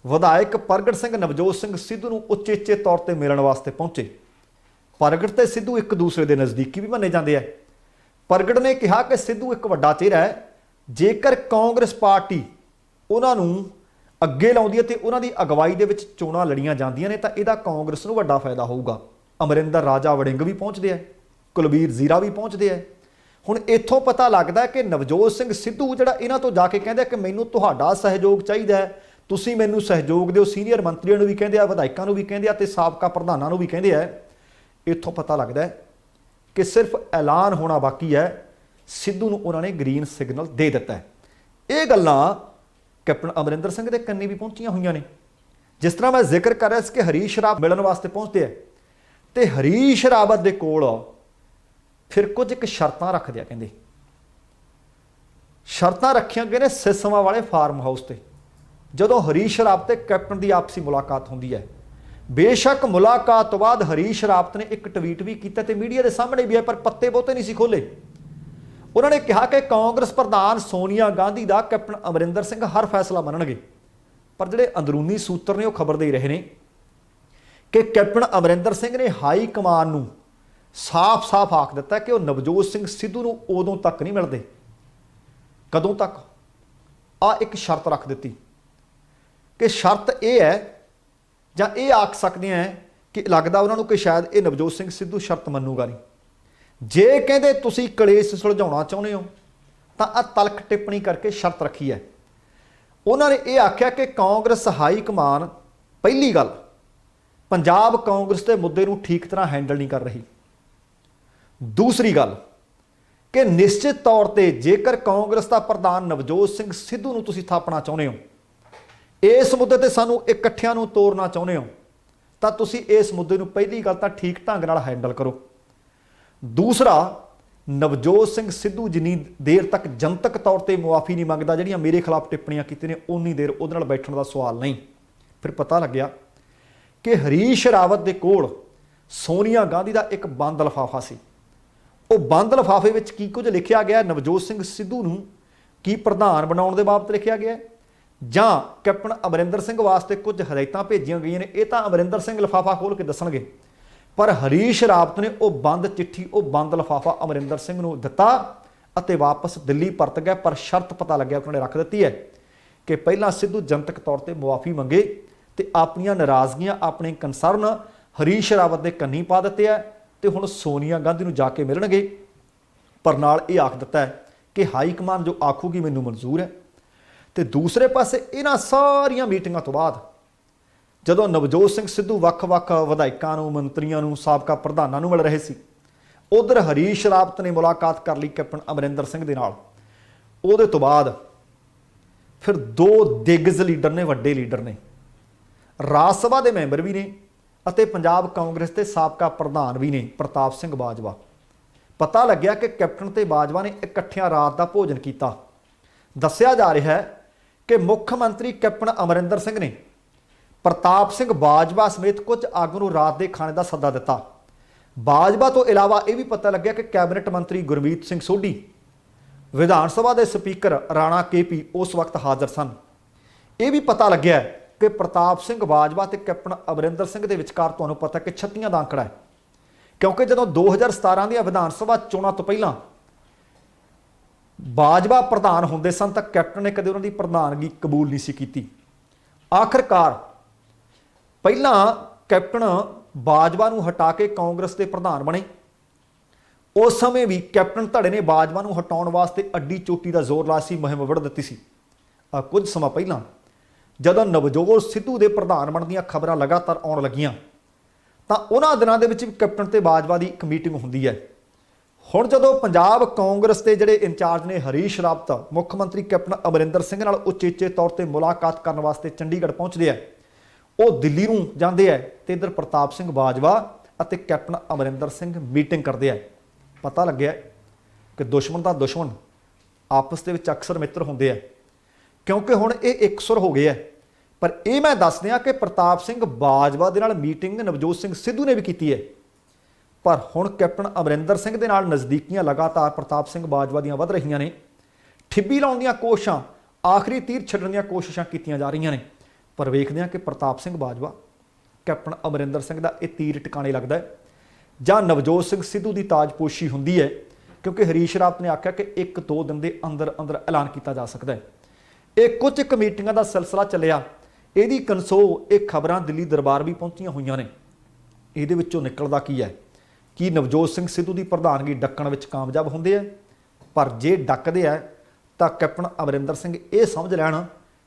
ਵਿਧਾਇਕ ਪ੍ਰਗਟ ਸਿੰਘ ਨਵਜੋਤ ਸਿੰਘ ਸਿੱਧੂ ਨੂੰ ਉਚੇਚੇ ਤੌਰ ਤੇ ਮਿਲਣ ਵਾਸਤੇ ਪਹੁੰਚੇ। ਪ੍ਰਗਟ ਤੇ ਸਿੱਧੂ ਇੱਕ ਦੂਸਰੇ ਦੇ ਨਜ਼ਦੀਕੀ ਵੀ ਮੰਨੇ ਜਾਂਦੇ ਆ। ਪ੍ਰਗਟ ਨੇ ਕਿਹਾ ਕਿ ਸਿੱਧੂ ਇੱਕ ਵੱਡਾ ਚਿਹਰਾ ਹੈ, ਜੇਕਰ ਕਾਂਗਰਸ ਪਾਰਟੀ ਉਹਨਾਂ ਨੂੰ ਅੱਗੇ ਲਾਉਂਦੀ ਹੈ ਤੇ ਉਹਨਾਂ ਦੀ ਅਗਵਾਈ ਦੇ ਵਿੱਚ ਚੋਣਾਂ ਲੜੀਆਂ ਜਾਂਦੀਆਂ ਨੇ ਤਾਂ ਇਹਦਾ ਕਾਂਗਰਸ ਨੂੰ ਵੱਡਾ ਫਾਇਦਾ ਹੋਊਗਾ। ਅਮਰਿੰਦਰ ਰਾਜਾ ਵੜਿੰਗ ਵੀ ਪਹੁੰਚਦੇ ਆ, ਕੁਲਬੀਰ ਜ਼ੀਰਾ ਵੀ ਪਹੁੰਚਦੇ ਆ। ਹੁਣ ਇੱਥੋਂ ਪਤਾ ਲੱਗਦਾ ਕਿ ਨਵਜੋਤ ਸਿੰਘ ਸਿੱਧੂ ਜਿਹੜਾ ਇਹਨਾਂ ਤੋਂ ਜਾ ਕੇ ਕਹਿੰਦੇ ਕਿ ਮੈਨੂੰ ਤੁਹਾਡਾ ਸਹਿਯੋਗ ਚਾਹੀਦਾ ਹੈ, ਤੁਸੀਂ ਮੈਨੂੰ ਸਹਿਯੋਗ ਦਿਓ, ਸੀਨੀਅਰ ਮੰਤਰੀਆਂ ਨੂੰ ਵੀ ਕਹਿੰਦੇ ਆ, ਵਿਧਾਇਕਾਂ ਨੂੰ ਵੀ ਕਹਿੰਦੇ ਆ ਤੇ ਸਾਬਕਾ ਪ੍ਰਧਾਨਾਂ ਨੂੰ ਵੀ ਕਹਿੰਦੇ ਆ। ਇੱਥੋਂ ਪਤਾ ਲੱਗਦਾ ਕਿ ਸਿਰਫ ਐਲਾਨ ਹੋਣਾ ਬਾਕੀ ਹੈ, ਸਿੱਧੂ ਨੂੰ ਉਹਨਾਂ ਨੇ ਗ੍ਰੀਨ ਸਿਗਨਲ ਦੇ ਦਿੱਤਾ ਹੈ। ਇਹ ਗੱਲਾਂ ਕੈਪਟਨ ਅਮਰਿੰਦਰ ਸਿੰਘ ਦੇ ਕੰਨੀ ਵੀ ਪਹੁੰਚੀਆਂ ਹੋਈਆਂ ਨੇ। ਜਿਸ ਤਰ੍ਹਾਂ ਮੈਂ ਜ਼ਿਕਰ ਕਰ ਰਿਹਾ ਸੀ ਕਿ ਹਰੀਸ਼ ਰਾਵਤ ਮਿਲਣ ਵਾਸਤੇ ਪਹੁੰਚਦੇ ਆ ਤੇ ਹਰੀਸ਼ ਰਾਵਤ ਦੇ ਕੋਲ ਫਿਰ ਕੁਝ ਇੱਕ ਸ਼ਰਤਾਂ ਰੱਖਦੇ ਆ। ਕਹਿੰਦੇ ਸ਼ਰਤਾਂ ਰੱਖੀਆਂ ਗਏ ਨੇ ਸਿਸਵਾ ਵਾਲੇ ਫਾਰਮ ਹਾਊਸ ਤੇ, ਜਦੋਂ ਹਰੀਸ਼ ਰਾਵਤ ਤੇ ਕੈਪਟਨ ਦੀ ਆਪਸੀ ਮੁਲਾਕਾਤ ਹੁੰਦੀ ਹੈ। ਬੇਸ਼ੱਕ ਮੁਲਾਕਾਤ ਤੋਂ ਬਾਅਦ ਹਰੀਸ਼ ਰਾਵਤ ਨੇ ਇੱਕ ਟਵੀਟ ਵੀ ਕੀਤਾ ਤੇ ਮੀਡੀਆ ਦੇ ਸਾਹਮਣੇ ਵੀ ਆਇਆ, ਪਰ ਪੱਤੇ ਬਹੁਤੇ ਨਹੀਂ ਸੀ ਖੋਲੇ। ਉਹਨਾਂ ਨੇ ਕਿਹਾ ਕਿ ਕਾਂਗਰਸ ਪ੍ਰਧਾਨ ਸੋਨੀਆ ਗਾਂਧੀ ਦਾ ਕੈਪਟਨ ਅਮਰਿੰਦਰ ਸਿੰਘ ਹਰ ਫੈਸਲਾ ਮੰਨਣਗੇ। ਪਰ ਜਿਹੜੇ ਅੰਦਰੂਨੀ ਸੂਤਰ ਨੇ ਉਹ ਖਬਰ ਦੇ ਰਹੇ ਨੇ ਕਿ ਕੈਪਟਨ ਅਮਰਿੰਦਰ ਸਿੰਘ ਨੇ ਹਾਈ ਕਮਾਨ ਨੂੰ ਸਾਫ਼-ਸਾਫ਼ ਆਖ ਦਿੱਤਾ ਕਿ ਉਹ ਨਵਜੋਤ ਸਿੰਘ ਸਿੱਧੂ ਨੂੰ ਉਦੋਂ ਤੱਕ ਨਹੀਂ ਮਿਲਦੇ। ਕਦੋਂ ਤੱਕ? ਆ ਇੱਕ ਸ਼ਰਤ ਰੱਖ ਦਿੱਤੀ ਕਿ ਸ਼ਰਤ ਇਹ ਹੈ, ਜਾਂ ਇਹ ਆਖ ਸਕਦੇ ਆ ਕਿ ਲੱਗਦਾ ਉਹਨਾਂ ਨੂੰ ਕਿ ਸ਼ਾਇਦ ਇਹ ਨਵਜੋਤ ਸਿੰਘ ਸਿੱਧੂ ਸ਼ਰਤ ਮੰਨੂਗਾ ਨਹੀਂ। ਜੇ ਕਹਿੰਦੇ ਤੁਸੀਂ ਕਲੇਸ਼ ਸੁਲਝਾਉਣਾ ਚਾਹੁੰਦੇ ਹੋ ਤਾਂ ਆ ਤਲਖ ਟਿੱਪਣੀ ਕਰਕੇ ਸ਼ਰਤ ਰੱਖੀ ਹੈ। ਉਹਨਾਂ ਨੇ ਇਹ ਆਖਿਆ ਕਿ ਕਾਂਗਰਸ ਹਾਈ ਕਮਾਨ ਪਹਿਲੀ ਗੱਲ ਪੰਜਾਬ ਕਾਂਗਰਸ ਦੇ ਮੁੱਦੇ ਨੂੰ ਠੀਕ ਤਰ੍ਹਾਂ ਹੈਂਡਲ ਨਹੀਂ ਕਰ ਰਹੀ। ਦੂਸਰੀ ਗੱਲ ਕਿ ਨਿਸ਼ਚਿਤ ਤੌਰ ਤੇ ਜੇਕਰ ਕਾਂਗਰਸ ਦਾ ਪ੍ਰਧਾਨ ਨਵਜੋਤ ਸਿੰਘ ਸਿੱਧੂ ਨੂੰ ਤੁਸੀਂ ਥਾਪਣਾ ਚਾਹੁੰਦੇ ਹੋ, इस मुद्दे ते सानू इकट्ठिਆਂ ਨੂੰ ਤੋਰਨਾ ਚਾਹੁੰਦੇ ਹੋ ਤਾਂ ਤੁਸੀਂ ਇਸ ਮੁੱਦੇ ਨੂੰ ਪਹਿਲੀ ਗੱਲ ਤਾਂ ਠੀਕ ਢੰਗ ਨਾਲ ਹੈਂਡਲ ਕਰੋ। ਦੂਸਰਾ, ਨਵਜੋਤ ਸਿੰਘ ਸਿੱਧੂ ਜਿੰਨੀ ਦੇਰ ਤੱਕ ਜਨਤਕ ਤੌਰ ਤੇ ਮੁਆਫੀ ਨਹੀਂ ਮੰਗਦਾ, ਜਿਹੜੀਆਂ ਮੇਰੇ ਖਿਲਾਫ ਟਿੱਪਣੀਆਂ ਕੀਤੀਆਂ ਨੇ, ਉਨੀ ਦੇਰ ਉਹਦੇ ਨਾਲ ਬੈਠਣ ਦਾ ਸਵਾਲ ਨਹੀਂ। ਫਿਰ ਪਤਾ ਲੱਗਿਆ ਕਿ ਹਰੀਸ਼ ਰਾਵਤ ਦੇ ਕੋਲ ਸੋਨੀਆ ਗਾਂਧੀ ਦਾ ਇੱਕ ਬੰਦ ਲਿਫਾਫਾ ਸੀ। ਉਹ ਬੰਦ ਲਿਫਾਫੇ ਵਿੱਚ ਕੀ ਕੁਝ ਲਿਖਿਆ ਗਿਆ, ਨਵਜੋਤ ਸਿੰਘ ਸਿੱਧੂ ਨੂੰ ਕੀ ਪ੍ਰਧਾਨ ਬਣਾਉਣ ਦੇ ਬਾਬਤ ਲਿਖਿਆ ਗਿਆ ਜਾਂ ਕੈਪਟਨ ਅਮਰਿੰਦਰ ਸਿੰਘ ਵਾਸਤੇ ਕੁਝ ਹਦਾਇਤਾਂ ਭੇਜੀਆਂ ਗਈਆਂ ਨੇ, ਇਹ ਤਾਂ ਅਮਰਿੰਦਰ ਸਿੰਘ ਲਿਫਾਫਾ ਖੋਲ੍ਹ ਕੇ ਦੱਸਣਗੇ। ਪਰ ਹਰੀਸ਼ ਰਾਵਤ ਨੇ ਉਹ ਬੰਦ ਚਿੱਠੀ, ਉਹ ਬੰਦ ਲਿਫਾਫਾ ਅਮਰਿੰਦਰ ਸਿੰਘ ਨੂੰ ਦਿੱਤਾ ਅਤੇ ਵਾਪਸ ਦਿੱਲੀ ਪਰਤ ਗਿਆ। ਪਰ ਸ਼ਰਤ ਪਤਾ ਲੱਗਿਆ ਉਹਨਾਂ ਨੇ ਰੱਖ ਦਿੱਤੀ ਹੈ ਕਿ ਪਹਿਲਾਂ ਸਿੱਧੂ ਜਨਤਕ ਤੌਰ ਤੇ ਮੁਆਫੀ ਮੰਗੇ ਤੇ ਆਪਣੀਆਂ ਨਾਰਾਜ਼ਗੀਆਂ, ਆਪਣੇ ਕੰਸਰਨ ਹਰੀਸ਼ ਰਾਵਤ ਦੇ ਕੰਨੀ ਪਾ ਦਿੱਤੇ ਹੈ ਤੇ ਹੁਣ ਸੋਨੀਆ ਗਾਂਧੀ ਨੂੰ ਜਾ ਕੇ ਮਿਲਣਗੇ। ਪਰ ਨਾਲ ਇਹ ਆਖ ਦਿੱਤਾ ਹੈ ਕਿ ਹਾਈ ਕਮਾਨ ਜੋ ਆਖੂਗੀ ਮੈਨੂੰ ਮਨਜ਼ੂਰ ਹੈ। ਤੇ ਦੂਸਰੇ ਪਾਸੇ ਇਹਨਾਂ ਸਾਰੀਆਂ ਮੀਟਿੰਗਾਂ ਤੋਂ ਬਾਅਦ ਜਦੋਂ ਨਵਜੋਤ ਸਿੰਘ ਸਿੱਧੂ ਵੱਖ-ਵੱਖ ਵਿਧਾਇਕਾਂ ਨੂੰ, ਮੰਤਰੀਆਂ ਨੂੰ, ਸਾਬਕਾ ਪ੍ਰਧਾਨਾਂ ਨੂੰ ਮਿਲ ਰਹੇ ਸੀ, ਉਧਰ ਹਰੀਸ਼ ਰਾਵਤ ਨੇ ਮੁਲਾਕਾਤ ਕਰ ਲਈ ਕੈਪਟਨ ਅਮਰਿੰਦਰ ਸਿੰਘ ਦੇ ਨਾਲ। ਉਹਦੇ ਤੋਂ ਬਾਅਦ ਫਿਰ ਦੋ ਦਿੱਗਜ ਲੀਡਰ ਨੇ, ਵੱਡੇ ਲੀਡਰ ਨੇ, ਰਾਜ ਸਭਾ ਦੇ ਮੈਂਬਰ ਵੀ ਨੇ ਅਤੇ ਪੰਜਾਬ ਕਾਂਗਰਸ ਦੇ ਸਾਬਕਾ ਪ੍ਰਧਾਨ ਵੀ ਨੇ, ਪ੍ਰਤਾਪ ਸਿੰਘ ਬਾਜਵਾ। ਪਤਾ ਲੱਗਿਆ ਕਿ ਕੈਪਟਨ ਤੇ ਬਾਜਵਾ ਨੇ ਇਕੱਠਿਆਂ ਰਾਤ ਦਾ ਭੋਜਨ ਕੀਤਾ। ਦੱਸਿਆ ਜਾ ਰਿਹਾ ਹੈ ਕਿ ਮੁੱਖ ਮੰਤਰੀ ਕੈਪਟਨ ਅਮਰਿੰਦਰ ਸਿੰਘ ਨੇ ਪ੍ਰਤਾਪ ਸਿੰਘ ਬਾਜਵਾ ਸਮੇਤ ਕੁਝ ਆਗੂ ਨੂੰ ਰਾਤ ਦੇ ਖਾਣੇ ਦਾ ਸੱਦਾ ਦਿੱਤਾ। ਬਾਜਵਾ ਤੋਂ ਇਲਾਵਾ ਇਹ ਵੀ ਪਤਾ ਲੱਗਿਆ ਕਿ ਕੈਬਨਿਟ ਮੰਤਰੀ ਗੁਰਮੀਤ ਸਿੰਘ ਸੋਢੀ, ਵਿਧਾਨ ਸਭਾ ਦੇ ਸਪੀਕਰ ਰਾਣਾ KP ਉਸ ਵਕਤ ਹਾਜ਼ਰ ਸਨ। ਇਹ ਵੀ ਪਤਾ ਲੱਗਿਆ ਕਿ ਪ੍ਰਤਾਪ ਸਿੰਘ ਬਾਜਵਾ ਤੇ ਕੈਪਟਨ ਅਮਰਿੰਦਰ ਸਿੰਘ ਦੇ ਵਿਚਕਾਰ ਤੁਹਾਨੂੰ ਪਤਾ ਕਿ 36 ਦਾ ਅੰਕੜਾ ਹੈ, ਕਿਉਂਕਿ ਜਦੋਂ 2017 ਦੀਆਂ ਵਿਧਾਨ ਸਭਾ ਚੋਣਾਂ ਤੋਂ ਪਹਿਲਾਂ ਬਾਜਵਾ ਪ੍ਰਧਾਨ ਹੁੰਦੇ ਸਨ ਤਾਂ ਕੈਪਟਨ ਨੇ ਕਦੇ ਉਹਨਾਂ ਦੀ ਪ੍ਰਧਾਨਗੀ ਕਬੂਲ ਨਹੀਂ ਸੀ ਕੀਤੀ। ਆਖਰਕਾਰ ਪਹਿਲਾਂ ਕੈਪਟਨ ਬਾਜਵਾ ਨੂੰ ਹਟਾ ਕੇ ਕਾਂਗਰਸ ਦੇ ਪ੍ਰਧਾਨ ਬਣੇ। ਉਸ ਸਮੇਂ ਵੀ ਕੈਪਟਨ ਧੜੇ ਨੇ ਬਾਜਵਾ ਨੂੰ ਹਟਾਉਣ ਵਾਸਤੇ ਅੱਡੀ ਚੋਟੀ ਦਾ ਜ਼ੋਰ ਲਾ ਸੀ, ਮੁਹਿੰਮ ਵੜ ਦਿੱਤੀ ਸੀ। ਕੁਝ ਸਮਾਂ ਪਹਿਲਾਂ ਜਦੋਂ ਨਵਜੋਤ ਸਿੱਧੂ ਦੇ ਪ੍ਰਧਾਨ ਬਣਨ ਦੀਆਂ ਖਬਰਾਂ ਲਗਾਤਾਰ ਆਉਣ ਲੱਗੀਆਂ ਤਾਂ ਉਹਨਾਂ ਦਿਨਾਂ ਦੇ ਵਿੱਚ ਵੀ ਕੈਪਟਨ ਤੇ ਬਾਜਵਾ ਦੀ ਇੱਕ ਮੀਟਿੰਗ ਹੁੰਦੀ ਹੈ। ਹੁਣ ਜਦੋਂ ਪੰਜਾਬ ਕਾਂਗਰਸ ਦੇ ਜਿਹੜੇ ਇੰਚਾਰਜ ਨੇ ਹਰੀਸ਼ ਰਾਵਤ, ਮੁੱਖ ਮੰਤਰੀ ਕੈਪਟਨ ਅਮਰਿੰਦਰ ਸਿੰਘ ਨਾਲ ਉਚੇਚੇ ਤੌਰ ਤੇ ਮੁਲਾਕਾਤ ਕਰਨ ਵਾਸਤੇ ਚੰਡੀਗੜ੍ਹ ਪਹੁੰਚਦੇ ਆ, ਉਹ ਦਿੱਲੀ ਨੂੰ ਜਾਂਦੇ ਆ ਤੇ ਇੱਧਰ ਪ੍ਰਤਾਪ ਸਿੰਘ ਬਾਜਵਾ ਅਤੇ ਕੈਪਟਨ ਅਮਰਿੰਦਰ ਸਿੰਘ ਮੀਟਿੰਗ ਕਰਦੇ ਆ। ਪਤਾ ਲੱਗਿਆ ਕਿ ਦੁਸ਼ਮਣ ਦਾ ਦੁਸ਼ਮਣ ਆਪਸ ਦੇ ਵਿੱਚ ਅਕਸਰ ਮਿੱਤਰ ਹੁੰਦੇ ਆ, ਕਿਉਂਕਿ ਹੁਣ ਇਹ ਇਕਸੁਰ ਹੋ ਗਏ ਆ। ਪਰ ਇਹ ਮੈਂ ਦੱਸ ਦਿਆਂ ਕਿ ਪ੍ਰਤਾਪ ਸਿੰਘ ਬਾਜਵਾ ਦੇ ਨਾਲ ਮੀਟਿੰਗ ਨਵਜੋਤ ਸਿੰਘ ਸਿੱਧੂ ਨੇ ਵੀ ਕੀਤੀ ਹੈ। ਪਰ ਹੁਣ ਕੈਪਟਨ ਅਮਰਿੰਦਰ ਸਿੰਘ ਦੇ ਨਾਲ ਨਜ਼ਦੀਕੀਆਂ ਲਗਾਤਾਰ ਪ੍ਰਤਾਪ ਸਿੰਘ ਬਾਜਵਾ ਦੀਆਂ ਵੱਧ ਰਹੀਆਂ ਨੇ। ਠਿੱਬੀ ਲਾਉਣ ਦੀਆਂ ਕੋਸ਼ਿਸ਼ਾਂ, ਆਖਰੀ ਤੀਰ ਛੱਡਣ ਦੀਆਂ ਕੋਸ਼ਿਸ਼ਾਂ ਕੀਤੀਆਂ ਜਾ ਰਹੀਆਂ ਨੇ। ਪਰ ਵੇਖਦੇ ਹਾਂ ਕਿ ਪ੍ਰਤਾਪ ਸਿੰਘ ਬਾਜਵਾ, ਕੈਪਟਨ ਅਮਰਿੰਦਰ ਸਿੰਘ ਦਾ ਇਹ ਤੀਰ ਟਿਕਾਣੇ ਲੱਗਦਾ ਹੈ ਜਾਂ ਨਵਜੋਤ ਸਿੰਘ ਸਿੱਧੂ ਦੀ ਤਾਜਪੋਸ਼ੀ ਹੁੰਦੀ ਹੈ, ਕਿਉਂਕਿ ਹਰੀਸ਼ ਰਾਵਤ ਨੇ ਆਖਿਆ ਕਿ 1-2 ਦਿਨ ਦੇ ਅੰਦਰ ਅੰਦਰ ਐਲਾਨ ਕੀਤਾ ਜਾ ਸਕਦਾ ਹੈ। ਇਹ ਕੁਝ ਇੱਕ ਮੀਟਿੰਗਾਂ ਦਾ ਸਿਲਸਿਲਾ ਚੱਲਿਆ। ਇਹਦੀ ਕੰਸੋ ਇਹ ਖਬਰਾਂ ਦਿੱਲੀ ਦਰਬਾਰ ਵੀ ਪਹੁੰਚੀਆਂ ਹੋਈਆਂ ਨੇ। ਇਹਦੇ ਵਿੱਚੋਂ ਨਿਕਲਦਾ ਕੀ ਹੈ ਕਿ ਨਵਜੋਤ ਸਿੰਘ ਸਿੱਧੂ ਦੀ ਪ੍ਰਧਾਨਗੀ ਡੱਕਣ ਵਿੱਚ ਕਾਮਯਾਬ ਹੁੰਦੇ ਆ, ਪਰ ਜੇ ਡੱਕਦੇ ਆ ਤਾਂ ਕੈਪਟਨ ਅਮਰਿੰਦਰ ਸਿੰਘ ਇਹ ਸਮਝ ਲੈਣ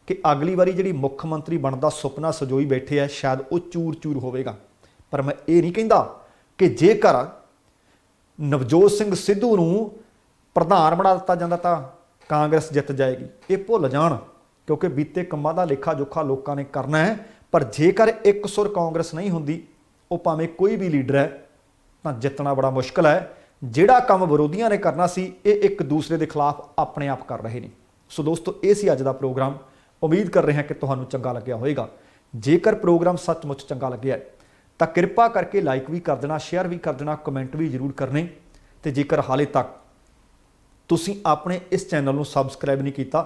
ਕਿ ਅਗਲੀ ਵਾਰੀ ਜਿਹੜੀ ਮੁੱਖ ਮੰਤਰੀ ਬਣਨ ਦਾ ਸੁਪਨਾ ਸਜੋਈ ਬੈਠੇ ਆ, ਸ਼ਾਇਦ ਉਹ ਚੂਰ-ਚੂਰ ਹੋਵੇਗਾ। ਪਰ ਮੈਂ ਇਹ ਨਹੀਂ ਕਹਿੰਦਾ ਕਿ ਜੇਕਰ ਨਵਜੋਤ ਸਿੰਘ ਸਿੱਧੂ ਨੂੰ ਪ੍ਰਧਾਨ ਬਣਾ ਦਿੱਤਾ ਜਾਂਦਾ ਤਾਂ ਕਾਂਗਰਸ ਜਿੱਤ ਜਾਏਗੀ। ਇਹ ਭੁੱਲ ਜਾਣ, ਕਿਉਂਕਿ ਬੀਤੇ ਕੰਮਾਂ ਦਾ ਲੇਖਾ ਜੋਖਾ ਲੋਕਾਂ ਨੇ ਕਰਨਾ ਹੈ। ਪਰ ਜੇਕਰ ਇੱਕ ਸੁਰ ਕਾਂਗਰਸ ਨਹੀਂ ਹੁੰਦੀ, ਉਹ ਭਾਵੇਂ ਕੋਈ ਵੀ ਲੀਡਰ ਹੈ, ਤਾਂ ਜਿੱਤਣਾ ਬੜਾ ਮੁਸ਼ਕਲ ਹੈ। ਜਿਹੜਾ ਕੰਮ ਵਿਰੋਧੀਆਂ ਨੇ ਕਰਨਾ ਸੀ, ਇਹ ਇੱਕ ਦੂਸਰੇ ਦੇ ਖਿਲਾਫ ਆਪਣੇ ਆਪ ਕਰ ਰਹੇ ਨੇ। ਸੋ ਦੋਸਤੋ, ਇਹ ਸੀ ਅੱਜ ਦਾ ਪ੍ਰੋਗਰਾਮ। ਉਮੀਦ ਕਰ ਰਹੇ ਹਾਂ ਕਿ ਤੁਹਾਨੂੰ ਚੰਗਾ ਲੱਗਿਆ ਹੋਵੇਗਾ। ਜੇਕਰ ਪ੍ਰੋਗਰਾਮ ਸੱਚਮੁੱਚ ਚੰਗਾ ਲੱਗਿਆ ਤਾਂ ਕਿਰਪਾ ਕਰਕੇ ਲਾਈਕ ਵੀ ਕਰ ਦੇਣਾ, ਸ਼ੇਅਰ ਵੀ ਕਰ ਦੇਣਾ, ਕਮੈਂਟ ਵੀ ਜ਼ਰੂਰ ਕਰਨੇ। ਤੇ ਜੇਕਰ ਹਾਲੇ ਤੱਕ ਤੁਸੀਂ ਆਪਣੇ ਇਸ ਚੈਨਲ ਨੂੰ ਸਬਸਕ੍ਰਾਈਬ ਨਹੀਂ ਕੀਤਾ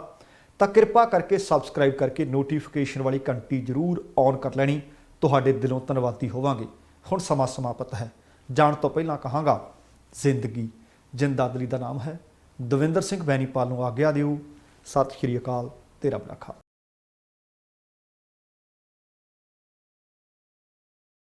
ਤਾਂ ਕਿਰਪਾ ਕਰਕੇ ਸਬਸਕ੍ਰਾਈਬ ਕਰਕੇ ਨੋਟੀਫਿਕੇਸ਼ਨ ਵਾਲੀ ਘੰਟੀ ਜ਼ਰੂਰ ਔਨ ਕਰ ਲੈਣੀ। ਤੁਹਾਡੇ ਦਿਲੋਂ ਧੰਨਵਾਦੀ ਹੋਵਾਂਗੇ। ਹੁਣ ਸਮਾਂ ਸਮਾਪਤ ਹੈ। ਜਾਣ ਤੋਂ ਪਹਿਲਾਂ ਕਹਾਂਗਾ, ਜ਼ਿੰਦਗੀ ਜਿੰਦਾਦਲੀ ਦਾ ਨਾਮ ਹੈ। ਦਵਿੰਦਰ ਸਿੰਘ ਬੈਨੀਪਾਲ ਨੂੰ ਆਗਿਆ ਦਿਓ। ਸਤਿ ਸ਼੍ਰੀ ਅਕਾਲ ਤੇ ਰੱਬ ਰਾਖਾ।